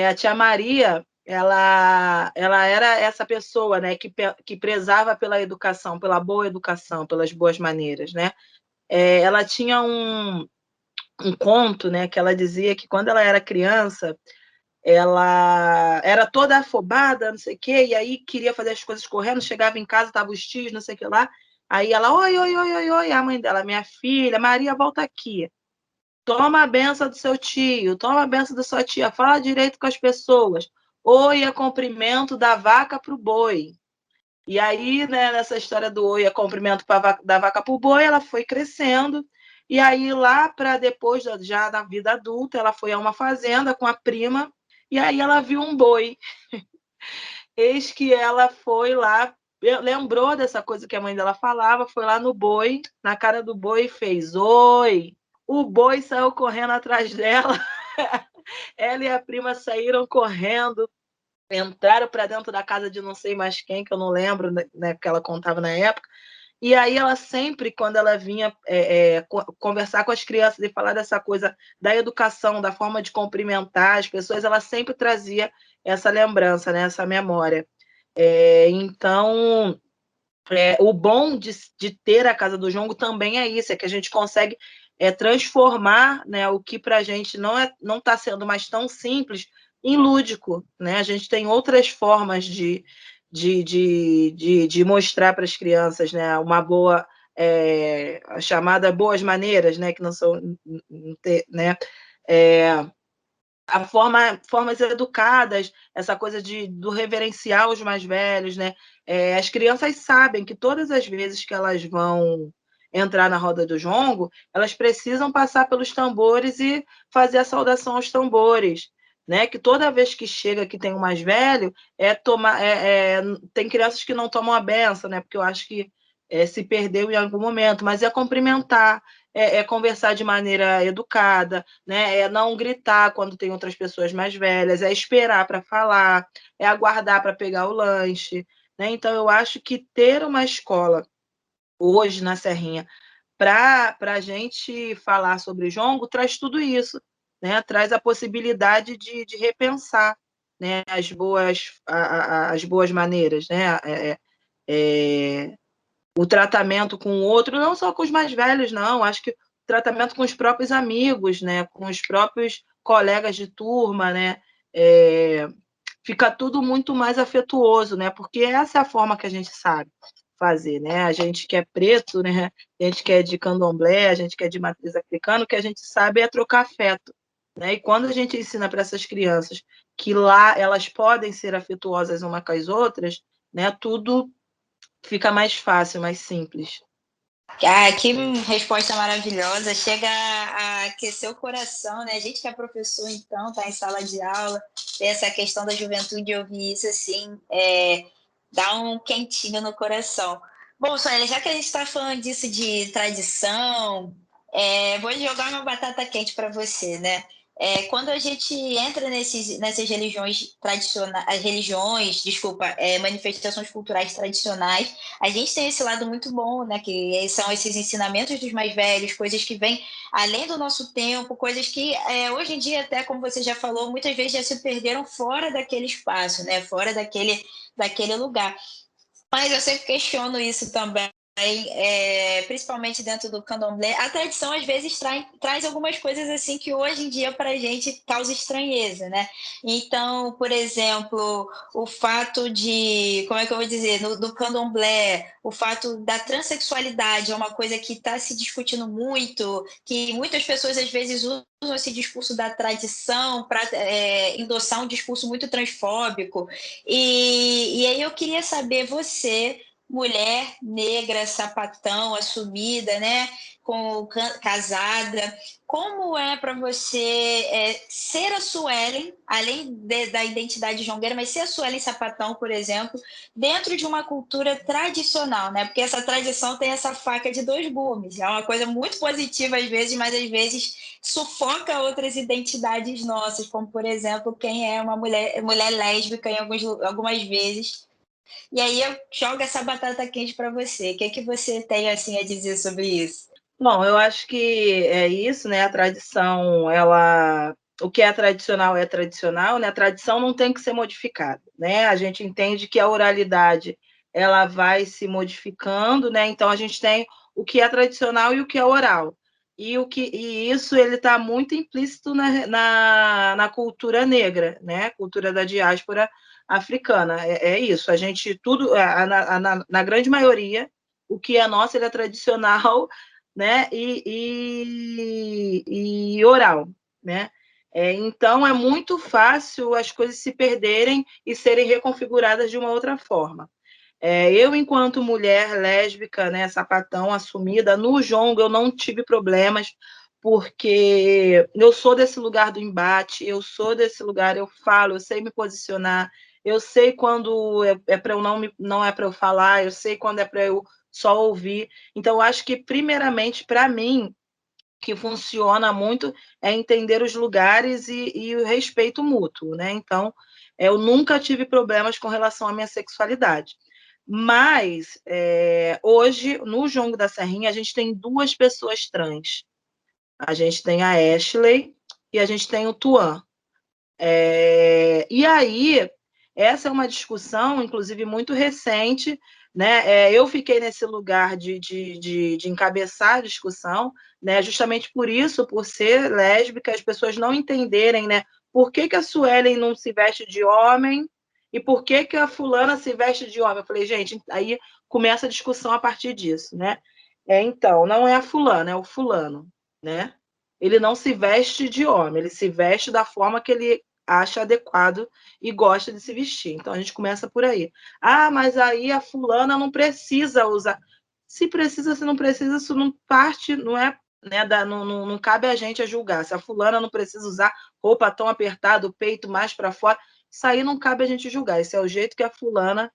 A tia Maria, ela era essa pessoa, né, que prezava pela educação, pela boa educação, pelas boas maneiras, né? Ela tinha um conto, né, que ela dizia que quando ela era criança, ela era toda afobada, não sei o quê, e aí queria fazer as coisas correndo, chegava em casa, tava os tios, não sei o que lá, aí ela, oi, oi, oi, oi, oi, a mãe dela, minha filha, Maria, volta aqui. Toma a benção do seu tio, toma a benção da sua tia, fala direito com as pessoas. Oi é cumprimento da vaca para o boi. E aí, né, nessa história do oi é cumprimento da vaca para o boi, ela foi crescendo. E aí, lá para depois, já da vida adulta, ela foi a uma fazenda com a prima, e aí ela viu um boi. Eis que ela foi lá, lembrou dessa coisa que a mãe dela falava, foi lá no boi, na cara do boi e fez oi. O boi saiu correndo atrás dela. Ela e a prima saíram correndo, entraram para dentro da casa de não sei mais quem, que eu não lembro, né, que ela contava na época. E aí ela sempre, quando ela vinha conversar com as crianças e falar dessa coisa da educação, da forma de cumprimentar as pessoas, ela sempre trazia essa lembrança, né, essa memória. Então, o bom de ter a Casa do Jongo também é isso, é que a gente consegue transformar, né, o que para a gente não está sendo mais tão simples em lúdico, né? A gente tem outras formas de mostrar para as crianças, né, uma boa a chamada boas maneiras, né, que não são, né, formas educadas, essa coisa do reverenciar os mais velhos, né? As crianças sabem que todas as vezes que elas vão entrar na roda do jongo, elas precisam passar pelos tambores e fazer a saudação aos tambores, né? Que toda vez que chega que tem um mais velho, tem crianças que não tomam a benção, né? Porque eu acho que se perdeu em algum momento, mas é cumprimentar, conversar de maneira educada, né? É não gritar quando tem outras pessoas mais velhas, é esperar para falar, é aguardar para pegar o lanche, né? Então, eu acho que ter uma escola hoje na Serrinha para a gente falar sobre jongo traz tudo isso, né? Traz a possibilidade de repensar, né? As boas maneiras, né? O tratamento com o outro, não só com os mais velhos, não, acho que o tratamento com os próprios amigos, né, com os próprios colegas de turma, né, fica tudo muito mais afetuoso, né, porque essa é a forma que a gente sabe fazer, né, a gente que é preto, né, a gente que é de candomblé, a gente que é de matriz africana, o que a gente sabe é trocar afeto, né, e quando a gente ensina para essas crianças que lá elas podem ser afetuosas umas com as outras, né, tudo fica mais fácil, mais simples. Ah, que resposta maravilhosa, chega a aquecer o coração, né? A gente que é professor, então, tá em sala de aula, tem essa questão da juventude, ouvir isso, assim, dá um quentinho no coração. Bom, Sônia, já que a gente está falando disso de tradição, vou jogar uma batata quente para você, né? Quando a gente entra nessas religiões tradicionais, manifestações culturais tradicionais, a gente tem esse lado muito bom, né? Que são esses ensinamentos dos mais velhos, coisas que vêm além do nosso tempo, coisas que hoje em dia, até como você já falou, muitas vezes já se perderam fora daquele espaço, né? Fora daquele lugar. Mas eu sempre questiono isso também, principalmente dentro do candomblé. A tradição, às vezes, traz algumas coisas assim que hoje em dia para a gente causa estranheza, né? Então, por exemplo, o fato de, como é que eu vou dizer, do candomblé, o fato da transexualidade é uma coisa que está se discutindo muito, que muitas pessoas, às vezes, usam esse discurso da tradição para endossar um discurso muito transfóbico. E aí eu queria saber, você, mulher negra, sapatão, assumida, né, casada, como é para você ser a Suelen, além da identidade jongueira, mas ser a Suelen sapatão, por exemplo, dentro de uma cultura tradicional, né? Porque essa tradição tem essa faca de dois gumes. É uma coisa muito positiva às vezes, mas às vezes sufoca outras identidades nossas, como, por exemplo, quem é uma mulher lésbica algumas vezes. E aí eu jogo essa batata quente para você. O que você tem assim a dizer sobre isso? Bom, eu acho que é isso, né? A tradição, o que é tradicional, né? A tradição não tem que ser modificada, né? A gente entende que a oralidade ela vai se modificando, né? Então a gente tem o que é tradicional e o que é oral. E isso ele está muito implícito na cultura negra, né? Cultura da diáspora africana. É isso. A gente tudo na grande maioria o que é nosso ele é tradicional, né? E oral, né? Então é muito fácil as coisas se perderem e serem reconfiguradas de uma outra forma. Eu, enquanto mulher lésbica, né, sapatão assumida, no jongo eu não tive problemas, porque eu sou desse lugar do embate, eu sou desse lugar, eu falo, eu sei me posicionar, eu sei quando para eu não é para eu falar, eu sei quando é para eu só ouvir. Então, eu acho que, primeiramente, para mim, que funciona muito é entender os lugares e o respeito mútuo, né? Então, eu nunca tive problemas com relação à minha sexualidade. Mas, hoje, no Jongo da Serrinha, a gente tem duas pessoas trans. A gente tem a Ashley e a gente tem o Tuan. E aí, essa é uma discussão, inclusive, muito recente, né? Eu fiquei nesse lugar de encabeçar a discussão, né? Justamente por isso, por ser lésbica, as pessoas não entenderem, né? Por que a Suelen não se veste de homem e por que a fulana se veste de homem? Eu falei, gente, aí começa a discussão a partir disso, né? Então, não é a fulana, é o fulano, né? Ele não se veste de homem, ele se veste da forma que ele acha adequado e gosta de se vestir. Então, a gente começa por aí. Ah, mas aí a fulana não precisa usar. Se precisa, se não precisa, isso não parte, não é, né, não cabe a gente a julgar. Se a fulana não precisa usar roupa tão apertada, o peito mais para fora, isso aí não cabe a gente julgar. Esse é o jeito que a fulana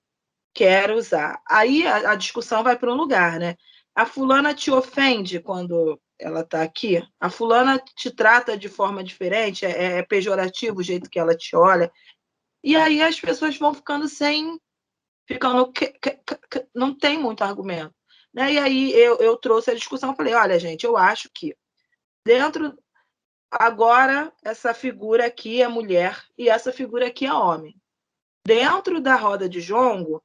quer usar. Aí a discussão vai para um lugar, né? A fulana te ofende quando ela está aqui? A fulana te trata de forma diferente? É pejorativo o jeito que ela te olha? E aí as pessoas vão ficando sem... Ficando... Não tem muito argumento. Né? E aí eu trouxe a discussão, falei, olha, gente, eu acho que dentro... Agora, essa figura aqui é mulher e essa figura aqui é homem. Dentro da roda de jongo,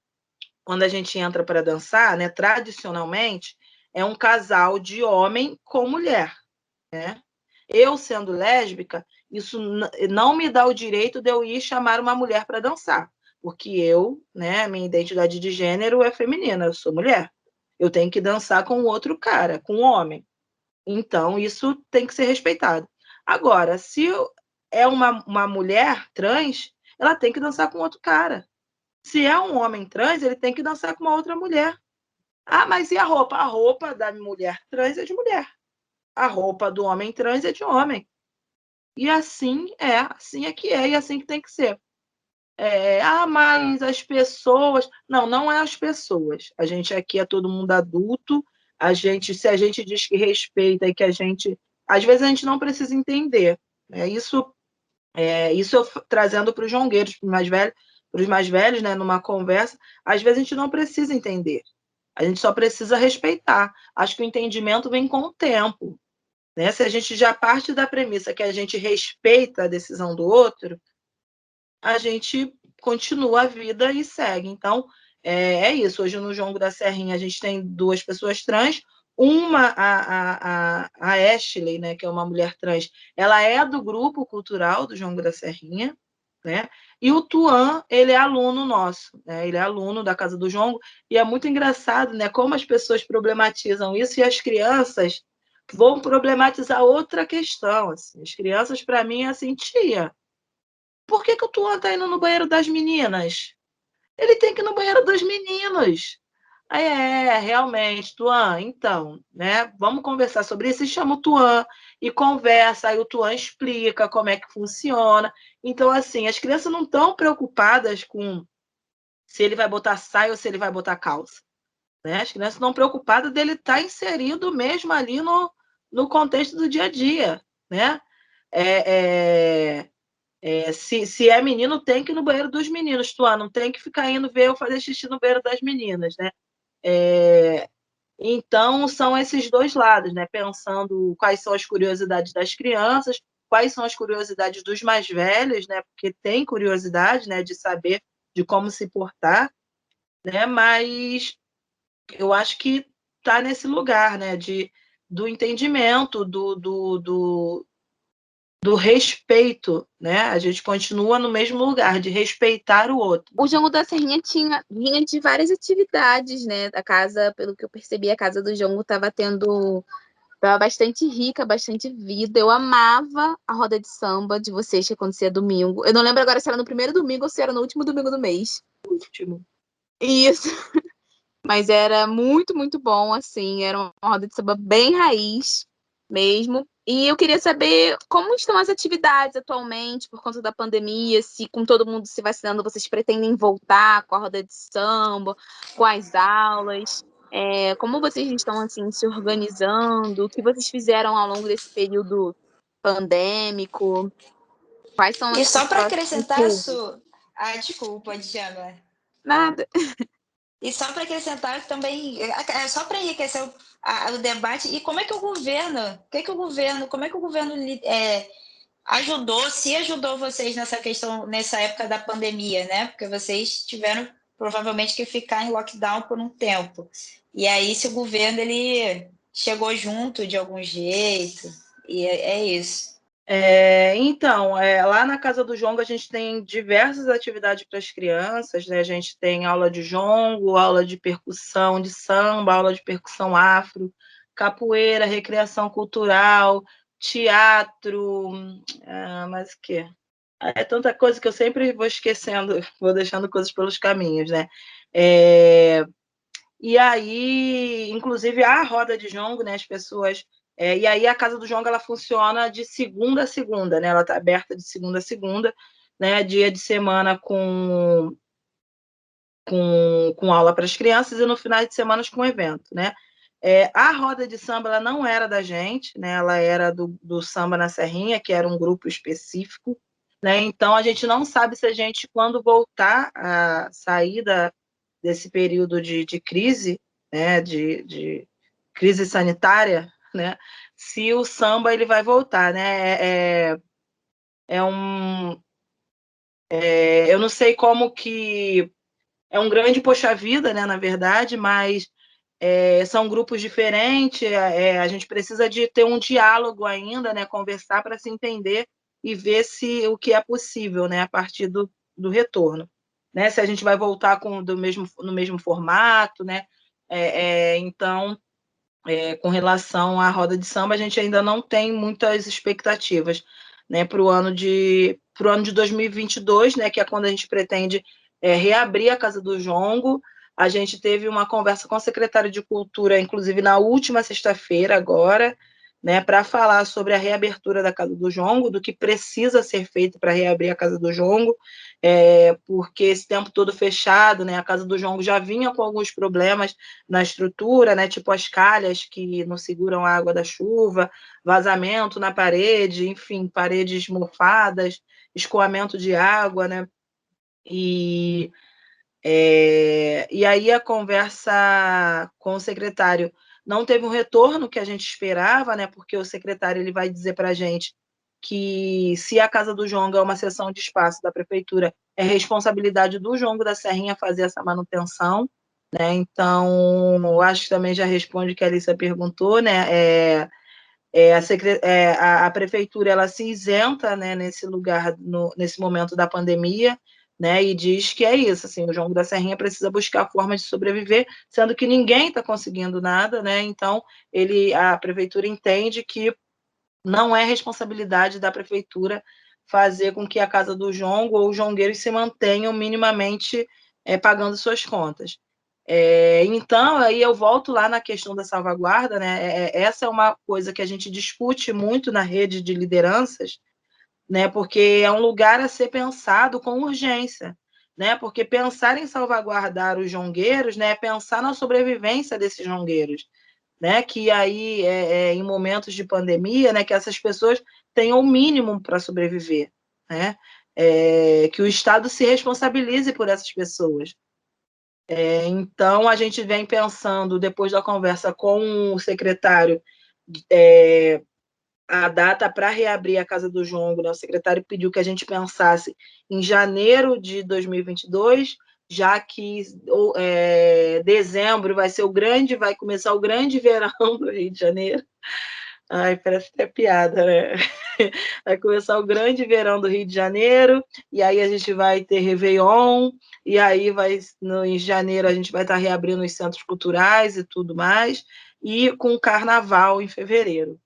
quando a gente entra para dançar, né, tradicionalmente, é um casal de homem com mulher, né? Eu, sendo lésbica, isso não me dá o direito de eu ir chamar uma mulher para dançar, porque eu, né, minha identidade de gênero é feminina, eu sou mulher. Eu tenho que dançar com outro cara, com um homem. Então, isso tem que ser respeitado. Agora, se é uma mulher trans, ela tem que dançar com outro cara. Se é um homem trans, ele tem que dançar com uma outra mulher. Ah, mas e a roupa? A roupa da mulher trans é de mulher. A roupa do homem trans é de homem. E assim é que é, e assim que tem que ser. Mas as pessoas... Não, não é as pessoas. A gente aqui é todo mundo adulto. Se a gente diz que respeita e que a gente... Às vezes a gente não precisa entender. Isso eu trazendo para os jongueiros, para os mais velhos, né, numa conversa, às vezes a gente não precisa entender. A gente só precisa respeitar. Acho que o entendimento vem com o tempo. Né? Se a gente já parte da premissa que a gente respeita a decisão do outro, a gente continua a vida e segue. Então, é isso. Hoje, no Jongo da Serrinha, a gente tem 2 pessoas trans. Uma, a Ashley, né, que é uma mulher trans, ela é do grupo cultural do Jongo da Serrinha, né? E o Tuan, ele é aluno nosso, né? Ele é aluno da Casa do Jongo, e é muito engraçado, né, como as pessoas problematizam isso e as crianças vão problematizar outra questão. Assim. As crianças, para mim, é assim, tia, por que o Tuan está indo no banheiro das meninas? Ele tem que ir no banheiro dos meninos. Aí realmente, Tuan, então, né? Vamos conversar sobre isso. E chama o Tuan e conversa, aí o Tuan explica como é que funciona. Então, assim, as crianças não estão preocupadas com se ele vai botar saia ou se ele vai botar calça. Né? As crianças estão preocupadas dele estar inserido mesmo ali no contexto do dia a dia. Né? Se é menino, tem que ir no banheiro dos meninos, Tuan, não tem que ficar indo ver eu fazer xixi no banheiro das meninas, né? Então, são esses 2 lados, né? Pensando quais são as curiosidades das crianças, quais são as curiosidades dos mais velhos, né? Porque tem curiosidade, né, de saber de como se portar, né? Mas eu acho que está nesse lugar, né? Do entendimento, do respeito, né? A gente continua no mesmo lugar, de respeitar o outro. O Jongo da Serrinha vinha de várias atividades, né? A casa, pelo que eu percebi, a casa do Jongo estava bastante rica, bastante vida. Eu amava a roda de samba de vocês que acontecia domingo. Eu não lembro agora se era no primeiro domingo ou se era no último domingo do mês. Último. Isso. Mas era muito, muito bom, assim. Era uma roda de samba bem raiz mesmo. E eu queria saber como estão as atividades atualmente por conta da pandemia, se com todo mundo se vacinando, vocês pretendem voltar com a roda de samba, com as aulas, como vocês estão assim se organizando, o que vocês fizeram ao longo desse período pandêmico, quais são E os só para próximos acrescentar rumos? desculpa, Djamila. Nada. E só para acrescentar também, só para enriquecer o debate, e como é que o governo, como é que o governo se ajudou vocês nessa questão, nessa época da pandemia, né? Porque vocês tiveram provavelmente que ficar em lockdown por um tempo. E aí, se o governo ele chegou junto de algum jeito, e é isso. Então, lá na Casa do Jongo a gente tem diversas atividades para as crianças, né? A gente tem aula de jongo, aula de percussão de samba, aula de percussão afro, capoeira, recreação cultural, teatro, mas o quê? É tanta coisa que eu sempre vou esquecendo, vou deixando coisas pelos caminhos, né? E aí, inclusive, a roda de jongo, né? As pessoas. E aí a Casa do Jongo ela funciona de segunda a segunda, né? Ela está aberta de segunda a segunda, né? Dia de semana com aula para as crianças e no final de semana com evento, né? A roda de samba ela não era da gente, né? Ela era do Samba na Serrinha, que era um grupo específico, né? Então a gente não sabe se a gente, quando voltar a sair desse período de crise, né? De crise sanitária, né? Se o samba ele vai voltar, né? Eu não sei como que é um grande poxa-vida, né? Na verdade, mas são grupos diferentes, a gente precisa de ter um diálogo ainda, né? Conversar para se entender e ver se o que é possível, né? A partir do retorno, né? Se a gente vai voltar no mesmo formato, né? Então, com relação à roda de samba, a gente ainda não tem muitas expectativas, né? Para o ano de 2022, né? Que é quando a gente pretende reabrir a Casa do Jongo. A gente teve uma conversa com o secretário de Cultura, inclusive na última sexta-feira, agora, né, para falar sobre a reabertura da Casa do Jongo, do que precisa ser feito para reabrir a Casa do Jongo, porque esse tempo todo fechado, né, a Casa do Jongo já vinha com alguns problemas na estrutura, né, tipo as calhas que não seguram a água da chuva, vazamento na parede, enfim, paredes mofadas, escoamento de água, né, e aí a conversa com o secretário não teve um retorno que a gente esperava, né? Porque o secretário ele vai dizer para a gente que se a Casa do Jongo é uma seção de espaço da prefeitura, é responsabilidade do Jongo da Serrinha fazer essa manutenção, né? Então, eu acho que também já responde o que a Alissa perguntou, né? A prefeitura ela se isenta, né, nesse lugar, nesse momento da pandemia, né, e diz que é isso, assim, o Jongo da Serrinha precisa buscar formas de sobreviver, sendo que ninguém está conseguindo nada, né, então a prefeitura entende que não é responsabilidade da prefeitura fazer com que a Casa do Jongo ou os jongueiros se mantenham minimamente pagando suas contas. Então, aí eu volto lá na questão da salvaguarda, né? Essa é uma coisa que a gente discute muito na rede de lideranças, né? Porque é um lugar a ser pensado com urgência, né? Porque pensar em salvaguardar os jongueiros, né? É pensar na sobrevivência desses jongueiros, né? Que aí, em momentos de pandemia, né? Que essas pessoas tenham o mínimo para sobreviver, né? Que o Estado se responsabilize por essas pessoas. Então, a gente vem pensando, depois da conversa com o secretário, a data para reabrir a Casa do Jongo, né? O secretário pediu que a gente pensasse em janeiro de 2022, já que dezembro vai começar o grande verão do Rio de Janeiro. Ai, parece até piada, né? Vai começar o grande verão do Rio de Janeiro, e aí a gente vai ter Réveillon, e aí em janeiro a gente vai estar reabrindo os centros culturais e tudo mais, e com o carnaval em fevereiro,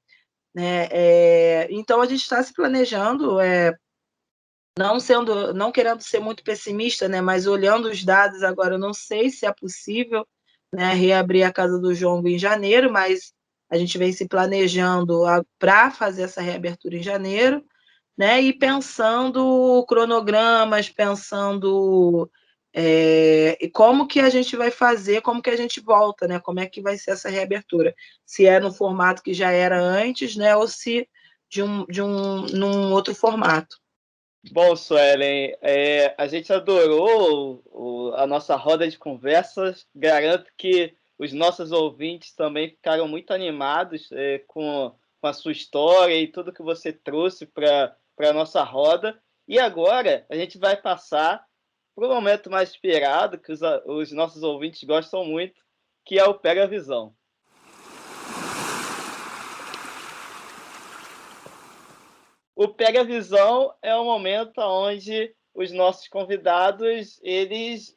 né? Então a gente está se planejando, não querendo ser muito pessimista, né? Mas olhando os dados agora, eu não sei se é possível, né, reabrir a Casa do Jongo em janeiro, mas a gente vem se planejando para fazer essa reabertura em janeiro, né? E pensando cronogramas, pensando como que a gente vai fazer, como que a gente volta, né? Como é que vai ser essa reabertura? Se é no formato que já era antes, né? Ou se num outro formato. Bom, Suelen, a gente adorou a nossa roda de conversas. Garanto que os nossos ouvintes também ficaram muito animados com a sua história e tudo que você trouxe para a nossa roda. E agora a gente vai passar para o momento mais esperado, que os nossos ouvintes gostam muito, que é o Pega a Visão. o Pega Visão é um momento onde os nossos convidados, eles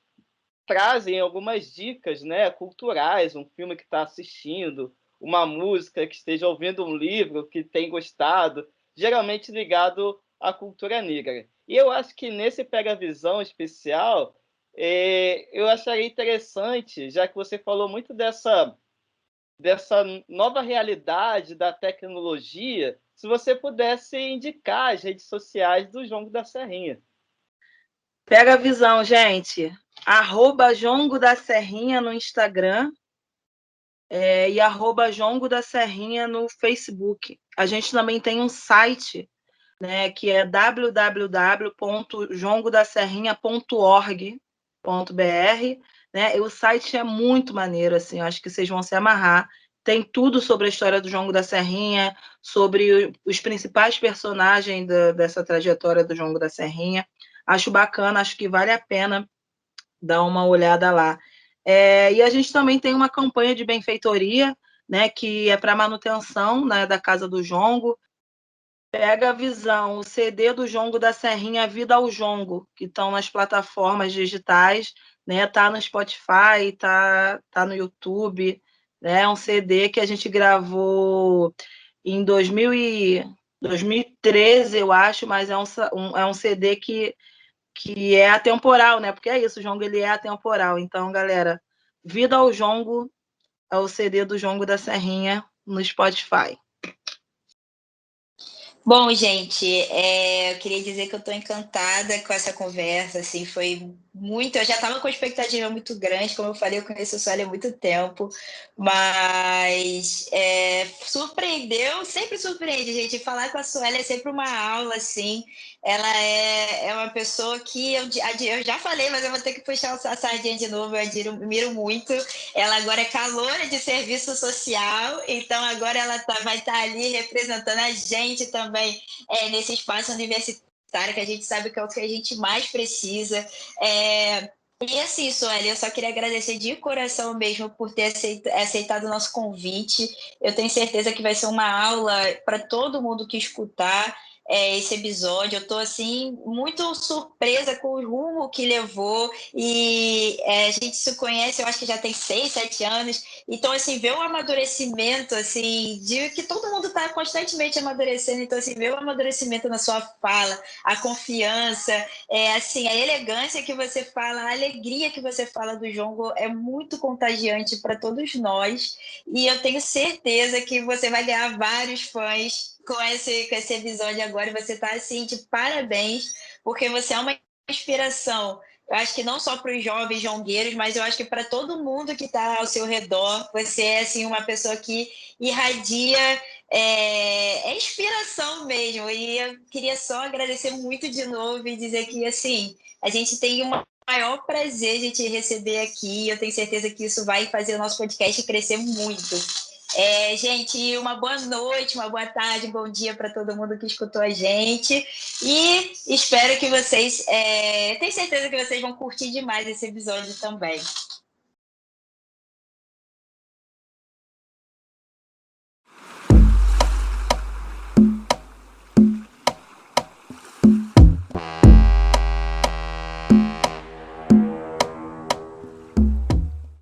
trazem algumas dicas, né, culturais, um filme que está assistindo, uma música que esteja ouvindo, um livro que tem gostado, geralmente ligado à cultura negra. E eu acho que nesse Pega Visão especial, eu acharia interessante, já que você falou muito dessa nova realidade da tecnologia, se você pudesse indicar as redes sociais do Jongo da Serrinha. Pega a visão, gente. @Jongo da Serrinha no Instagram e @Jongo da Serrinha no Facebook. A gente também tem um site, né, que é www.jongodaserrinha.org.br, né? E o site é muito maneiro, assim, eu acho que vocês vão se amarrar. Tem tudo sobre a história do Jongo da Serrinha, sobre os principais personagens dessa trajetória do Jongo da Serrinha. Acho bacana, acho que vale a pena dar uma olhada lá. E a gente também tem uma campanha de benfeitoria, né, que é para manutenção, né, da Casa do Jongo. Pega a visão, o CD do Jongo da Serrinha, Vida ao Jongo, que estão nas plataformas digitais, né? Tá no Spotify, tá no YouTube, né? É um CD que a gente gravou em 2013, eu acho, mas é um CD que é atemporal, né? Porque é isso, o Jongo ele é atemporal. Então, galera, Vida ao Jongo é o CD do Jongo da Serrinha no Spotify. Bom, gente, eu queria dizer que eu estou encantada com essa conversa, assim, foi muito... Eu já estava com expectativa muito grande, como eu falei, eu conheço a Sueli há muito tempo, mas surpreendeu, sempre surpreende, gente. Falar com a Sueli é sempre uma aula, assim, ela é uma pessoa que eu já falei, mas eu vou ter que puxar a sardinha de novo, eu admiro muito. Ela agora é caloura de serviço social, então agora ela vai estar ali representando a gente também nesse espaço universitário, que a gente sabe que é o que a gente mais precisa. E assim, Sueli, eu só queria agradecer de coração mesmo por ter aceitado o nosso convite. Eu tenho certeza que vai ser uma aula para todo mundo que escutar esse episódio. Eu estou assim, muito surpresa com o rumo que levou. E a gente se conhece, eu acho que já tem 6, 7 anos. Então, assim, ver o amadurecimento, assim, de que todo mundo está constantemente amadurecendo. Então, assim, ver o amadurecimento na sua fala, a confiança, assim, a elegância que você fala, a alegria que você fala do Jongo é muito contagiante para todos nós. E eu tenho certeza que você vai ganhar vários fãs com esse episódio agora. E você está, assim, de parabéns, porque você é uma inspiração. Eu acho que não só para os jovens jongueiros, mas eu acho que para todo mundo que está ao seu redor. Você é, assim, uma pessoa que irradia inspiração mesmo. E eu queria só agradecer muito de novo e dizer que, assim, a gente tem o maior prazer de te receber aqui. Eu tenho certeza que isso vai fazer o nosso podcast crescer muito. Gente, uma boa noite, uma boa tarde, um bom dia para todo mundo que escutou a gente. E espero que vocês... tenho certeza que vocês vão curtir demais esse episódio também.